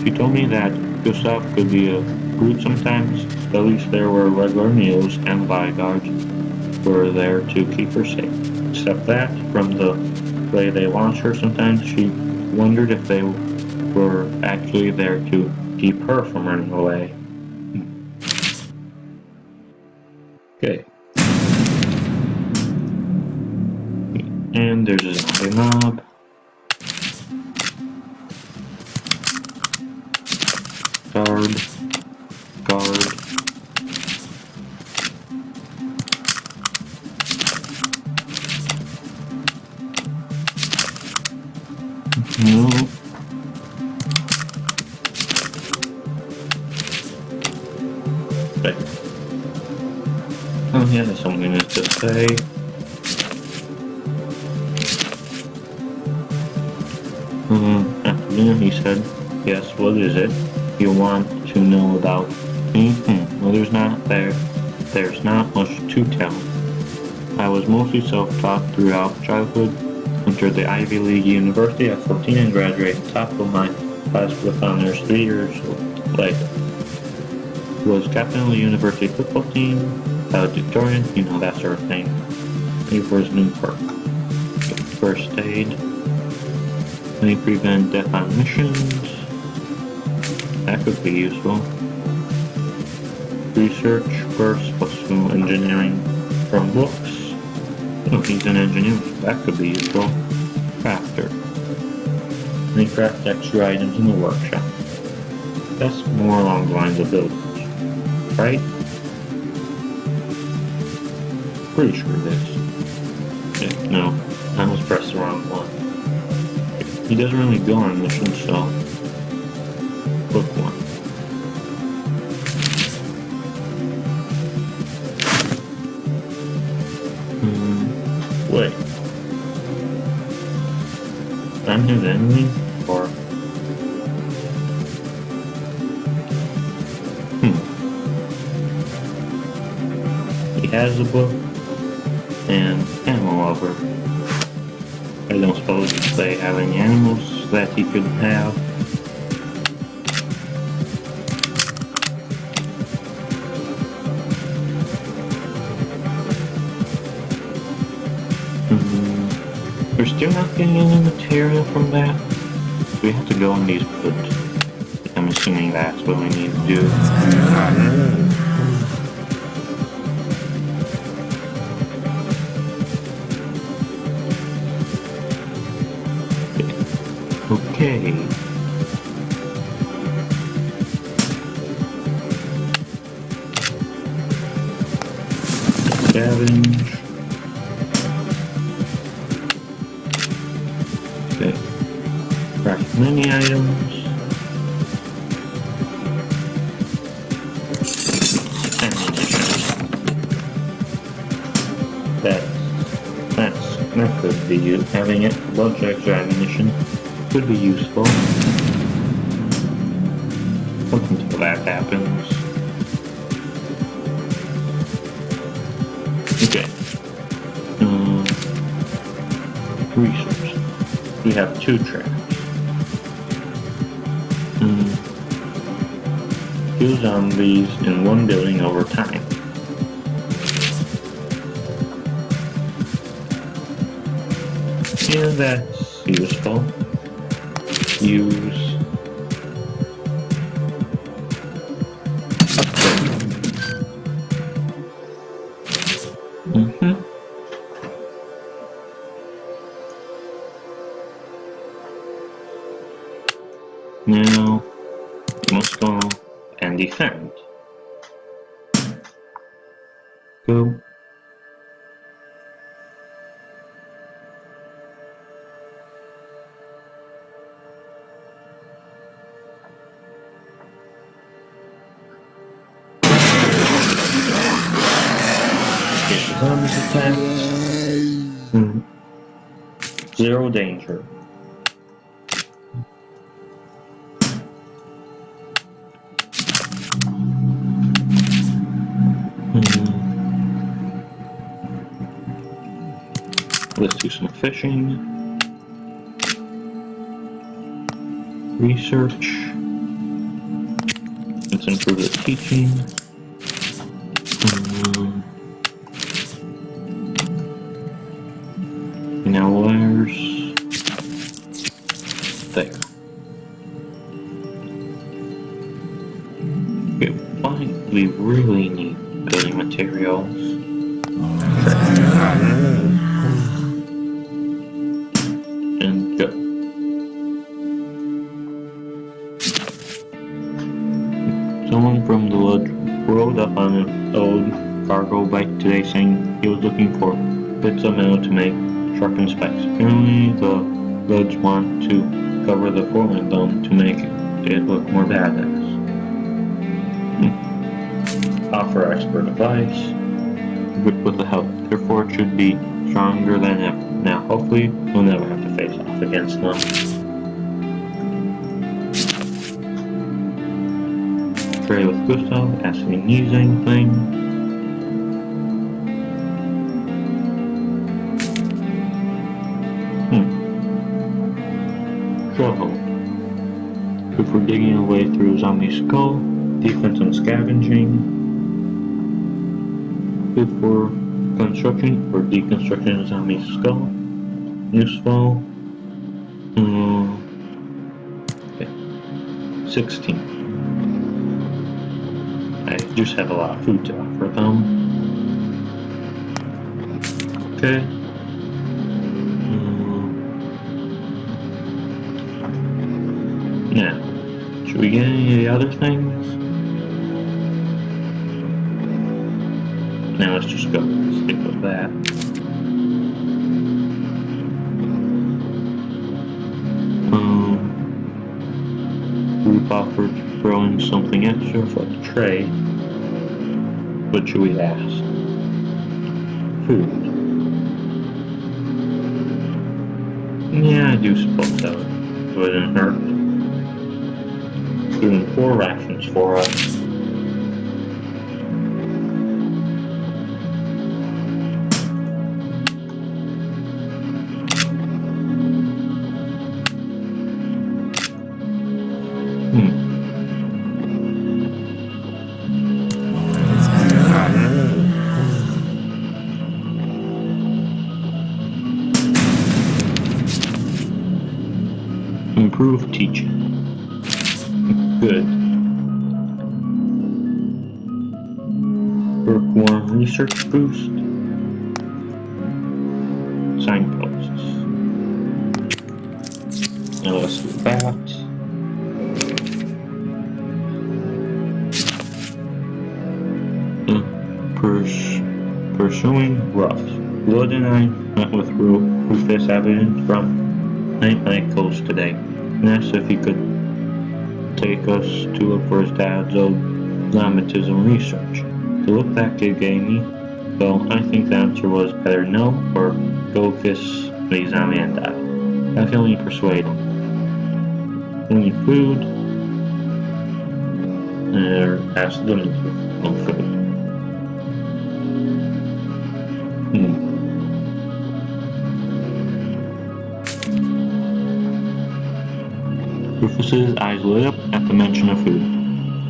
She told me that Gustav could be a brute sometimes, but at least there were regular meals and bodyguards were there to keep her safe. Except that, from the way they watched her sometimes, she wondered if they were actually there to keep her from running away. Okay. And there's a zombie mob. Guard. No. Okay. Oh yeah, there's something to say. Afternoon, he said. Yes, what is it? You want to know about me? Well, there's not much to tell. I was mostly self-taught throughout childhood, entered the Ivy League University at 14 and graduated top of my class with honors 3 years later. Was captain of the university football team, valedictorian, that sort of thing. He was new perk. First aid. They prevent death on missions. That could be useful. Research first, plus some engineering from books. Oh, he's an engineer, so that could be useful. Crafter. They craft extra items in the workshop. That's more along the lines of buildings, right? Pretty sure it is. Okay, no, I almost pressed the wrong one. He doesn't really go on missions, so book one. Wait. I'm his enemy? Or... He has a book and animal lover. I don't suppose they have any animals that he could have. We're still not getting any material from that. We have to go in these woods. I'm assuming that's what we need to do. Okay. Scavenge. Okay. Craft many items. That could be used. Having it for bunch of extra ammunition could be useful. Look until that happens. Okay. Resource. We have 2 traps. Kill zombies in 1 building over time. Yeah, that's useful. Use. Now, you must go and defend. Go. Zombies attacks. 0 danger. Let's do some fishing. Research. Let's improve the teaching. Now where's there? Okay, why we really need building materials. And go. Someone from the lodge rode up on an old cargo bike today saying he was looking for bits of metal to make sharpened spikes. Apparently the lodge want to cover the Portland dome to make it look more badass. Offer expert advice. Equipped with the help, therefore it should be stronger than ever. Now hopefully we'll never have to face off against them. Trade with Gustav, ask if he needs anything. Trouble. Good for digging a way through zombie skull. Defense and scavenging. Good for construction or deconstruction of zombie skull. Useful. Okay. 16. villagers have a lot of food to offer them. Okay. Now, should we get any of the other things? Now let's just go stick with that. Group offered to throw in something extra for the tray. What should we ask? Food. Yeah, I do suppose that wouldn't hurt. Doing 4 rations for us. Improve teaching. Good. Bookworm research boost. Signposts. Now let's do that. Pursuing Ruff. Blood and I met with Rufus evidence from Night Coast today and asked if he could take us to look for his dad's old Lamatism research. The look that kid gave me, though, I think the answer was better no or go kiss these Amanda. I can only persuade him. Only food? Or ask them no food. Rufus's eyes lit up at the mention of food.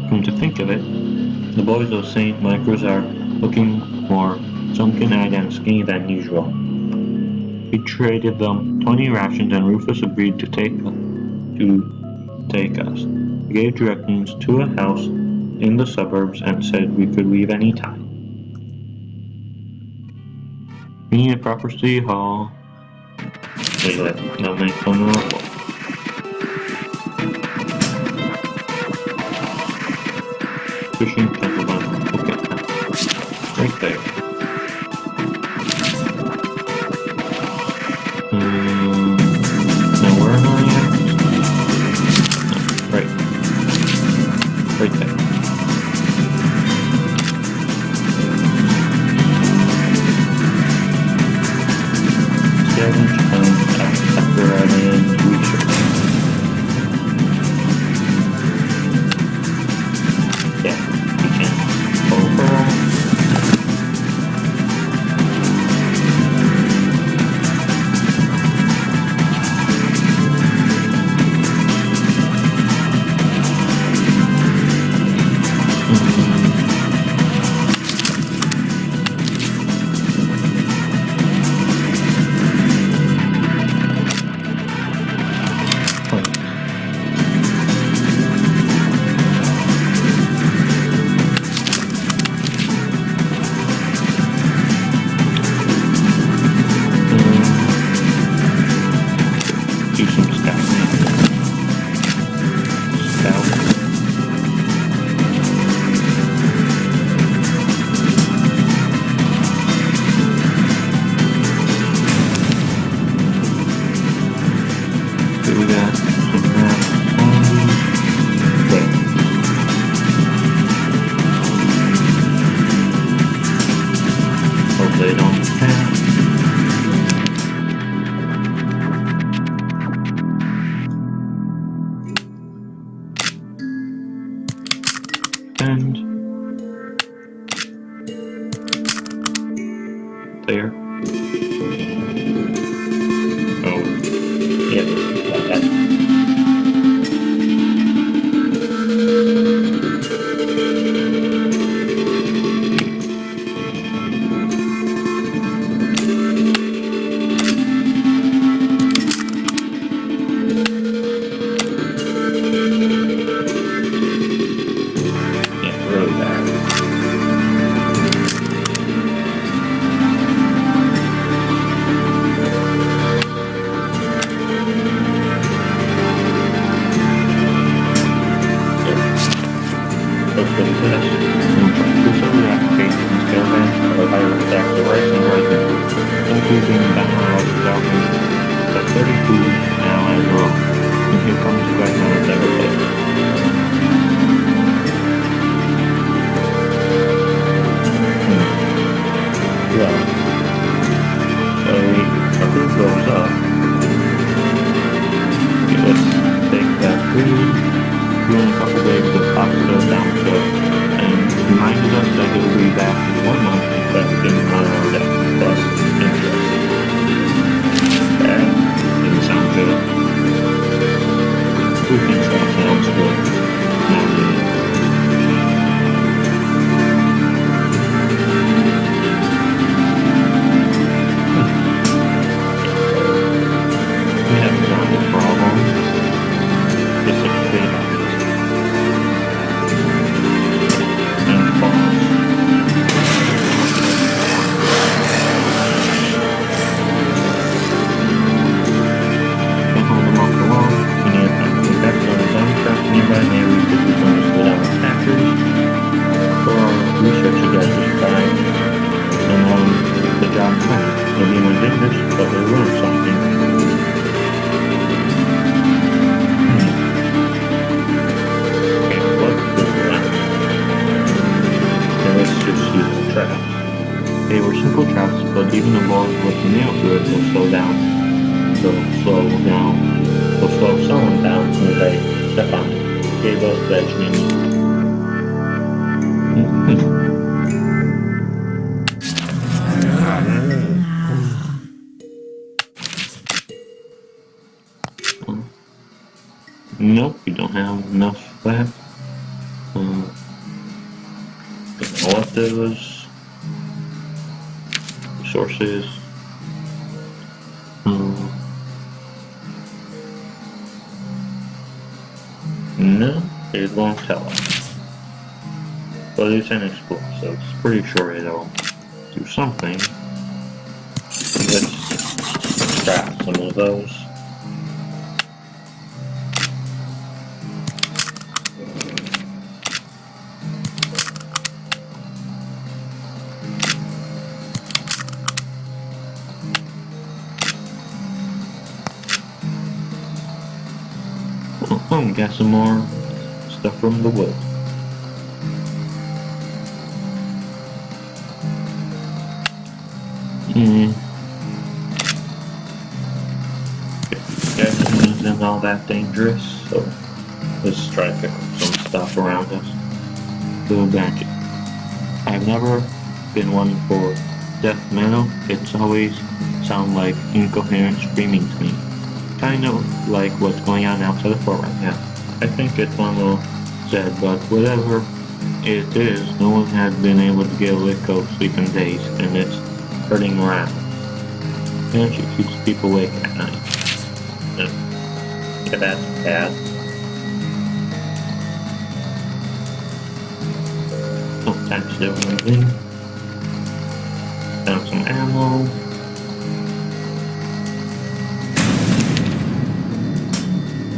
Come to think of it, the boys of St. Michael's are looking more sunken-eyed and skinny than usual. We traded them 20 rations and Rufus agreed to take us. He gave directions to a house in the suburbs and said we could leave any time. We need a proper city hall. They'll make fun of our book. Fishing temple bundle. Okay. Right there. Now where am I at? Right. Right there. After I land research. Yeah, we can over. They don't have. And there. Oh, yeah, like that. Really bad. cruising down the road without me. Got 32 now as well. And here comes the right now that ever played. Well, so our group goes up. Okay, let's take that food, doing a couple days with pasta down to it, and reminded us that he'll be back in 1 month expecting that plus interest. That didn't sound good. Who thinks that sounds good? Not me. We haven't found a problem. Just a big and pause. Can't hold them off for long. We need to find the effects on the zone traps nearby neighbors that we can split out with patchers. For our research, you guys just tried. And the job done. It'll be more dangerous, but we'll learn something. Okay, what's this now? Okay, let's just use the traps. They were simple traps, but even the balls with the nail through it will slow down. They'll slow someone down as soon as they step on it. Okay, those veg names. Nope, we don't have enough left. Don't know what those resources. No, it won't tell us. But it's an explosive. Pretty sure it'll do something. Let's scrap some of those. Oh, got some more stuff from the wood. Gasoline isn't all that dangerous, so let's try to pick up some stuff around us. Little magic. I've never been one for death metal. It's always sound like incoherent screaming to me. Kinda like what's going on outside the fort right now. I think it's one little said, but whatever it is, no one has been able to get a lick of sleep in days, and it's hurting morale. And she keeps people awake at night. Yeah, that's bad. Sometimes still moving. Found some ammo.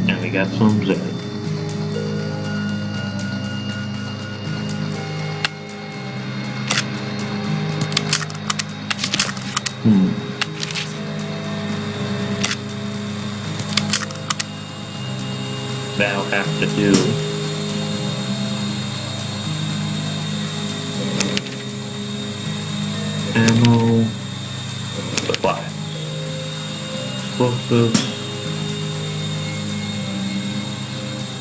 And we got some Zed. That'll have to do. Ammo, supplies, explosives.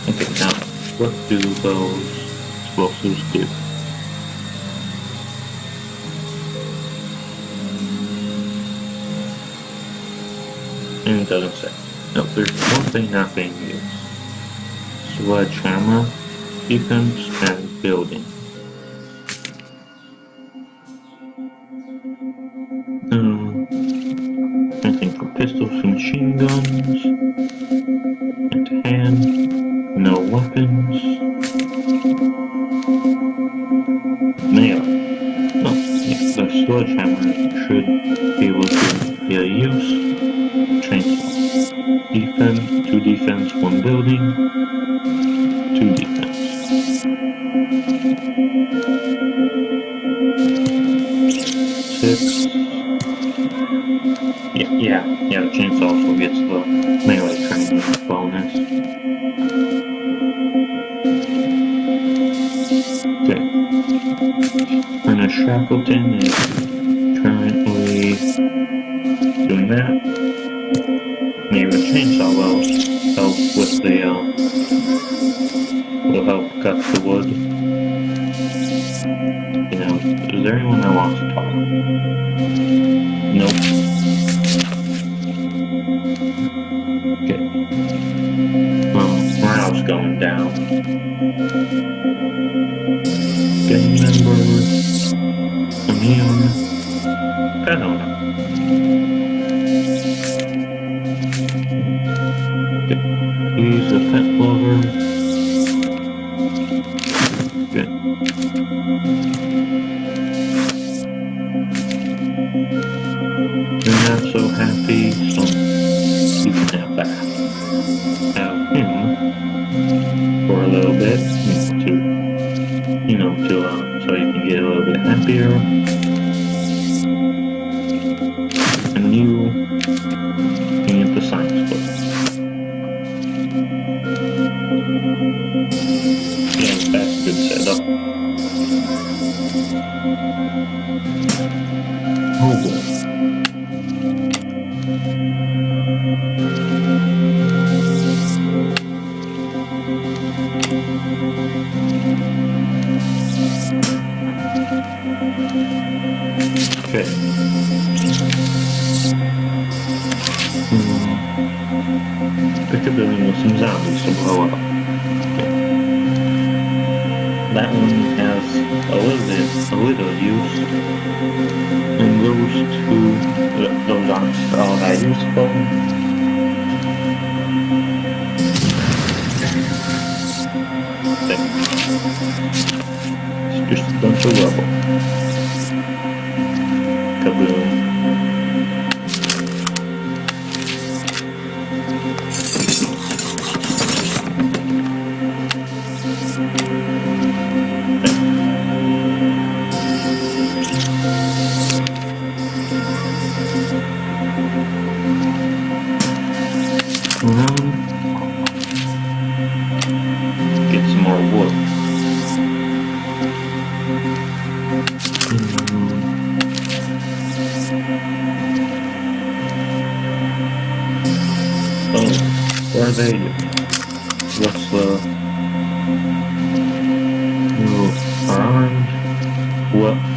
Okay, now what do those explosives do? And it doesn't say. No, there's one thing not being used. Sledgehammer, defense, and building. Anything for pistols and machine guns. And hand. No weapons. Nail. Oh, yeah, the sledgehammer should be able to get a use. Chainsaw. Defense, 2 defense, 1 building. 2 defense. Yeah, the chainsaw also gets the melee training bonus. Okay. Ernest Shackleton is currently doing that. Maybe the chainsaw will help with the, will help cut the wood. You know, is there anyone that wants to talk? Nope. Okay. Morale's going down. Gang members. Immune. Pet owner. Okay. He's a pet lover. Good. You're not so happy, so you can have that. Have him for a little bit, so you can get a little bit happier. And you can get the science book. Yeah, that's a good setup. Oh boy. Okay. Pick a building with some zombies to blow up. Okay. That one has a little use. And those aren't all that useful. It's just a bunch of rubble. Kaboom. Get some more wood. Oh, where are they? What's the... are armed,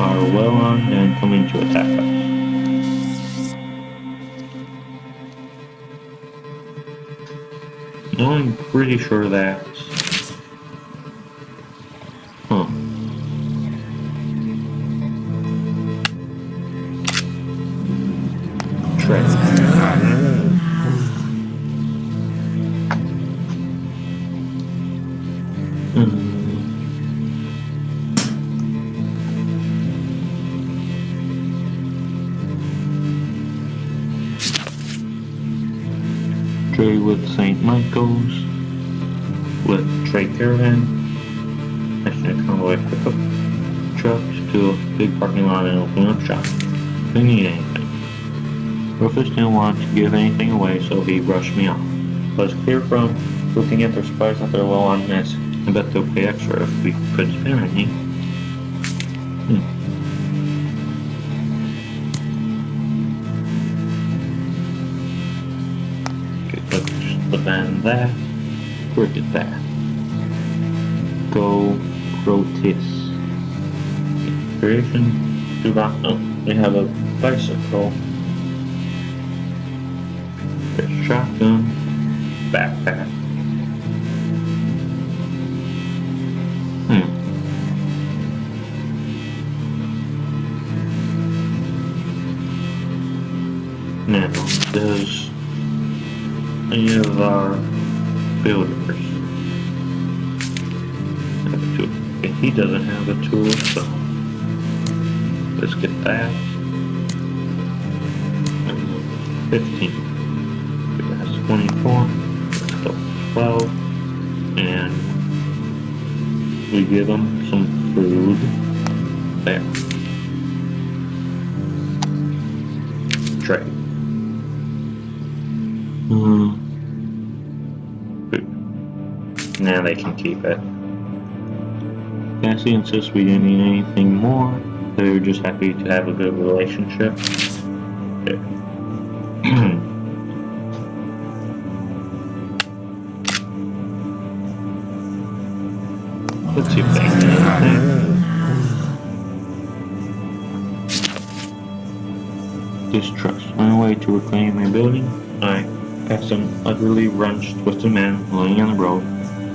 are well armed and coming to attack us. No, I'm pretty sure that's... Trade with St. Michael's, with trade caravan, actually convoy pickup trucks to a big parking lot and open up shop. If they need anything. Rufus didn't want to give anything away, so he brushed me off. But it's clear from looking at their supplies that they're low on this. I bet they'll pay extra if we could spare any. But then that, where did that go? Protis creation, do not know. They have a bicycle, a shotgun, backpack. Now, does any of our builders have a tool? Okay, he doesn't have a tool, so let's get that. 15. That's 24. Let's go 12. And we give them some food. There. Trade. Now they can keep it. Cassie insists we didn't need anything more. They were just happy to have a good relationship. Okay. Let's see if they can do anything. Distrust. On the way to reclaim my building, I passed some utterly wrenched, twisted man lying on the road.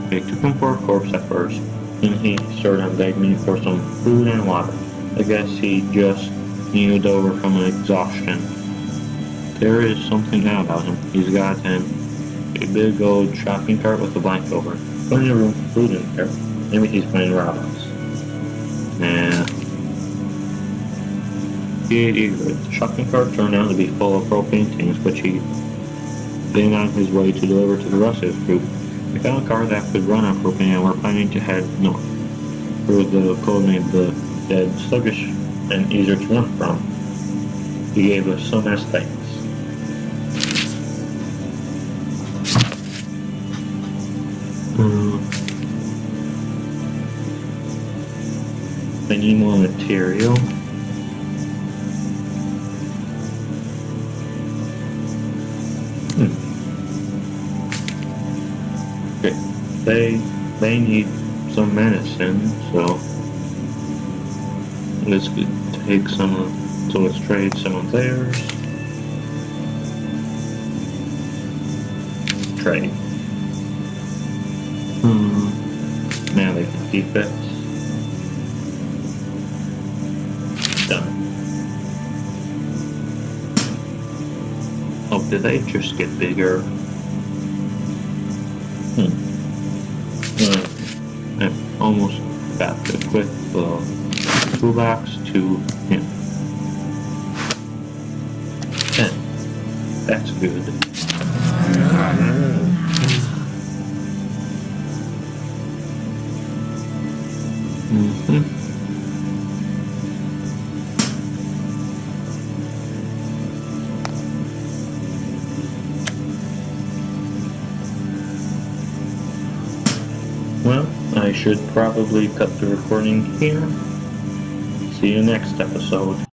They took him for a corpse at first, then he started on begging me for some food and water. I guess he just kneeled over from an exhaustion. There is something odd about him. He's got a big old shopping cart with a blanket over it. Plenty of room for food in there. Maybe he's playing rob us. Nah. He ate eagerly. The shopping cart turned out to be full of propane things, which he then on his way to deliver to the rest of his group. We found a car that could run on propane and we're planning to head north. For the code named the Dead, sluggish and easier to run from. He gave us some as thanks. I need more material. Okay, they need some medicine, so let's take some of, so let's trade some of theirs. Trade. Now they can keep it. Done. Oh, did they just get bigger? I almost got to equip the toolbox to him. 10. That's good. Well, I should probably cut the recording here. See you next episode.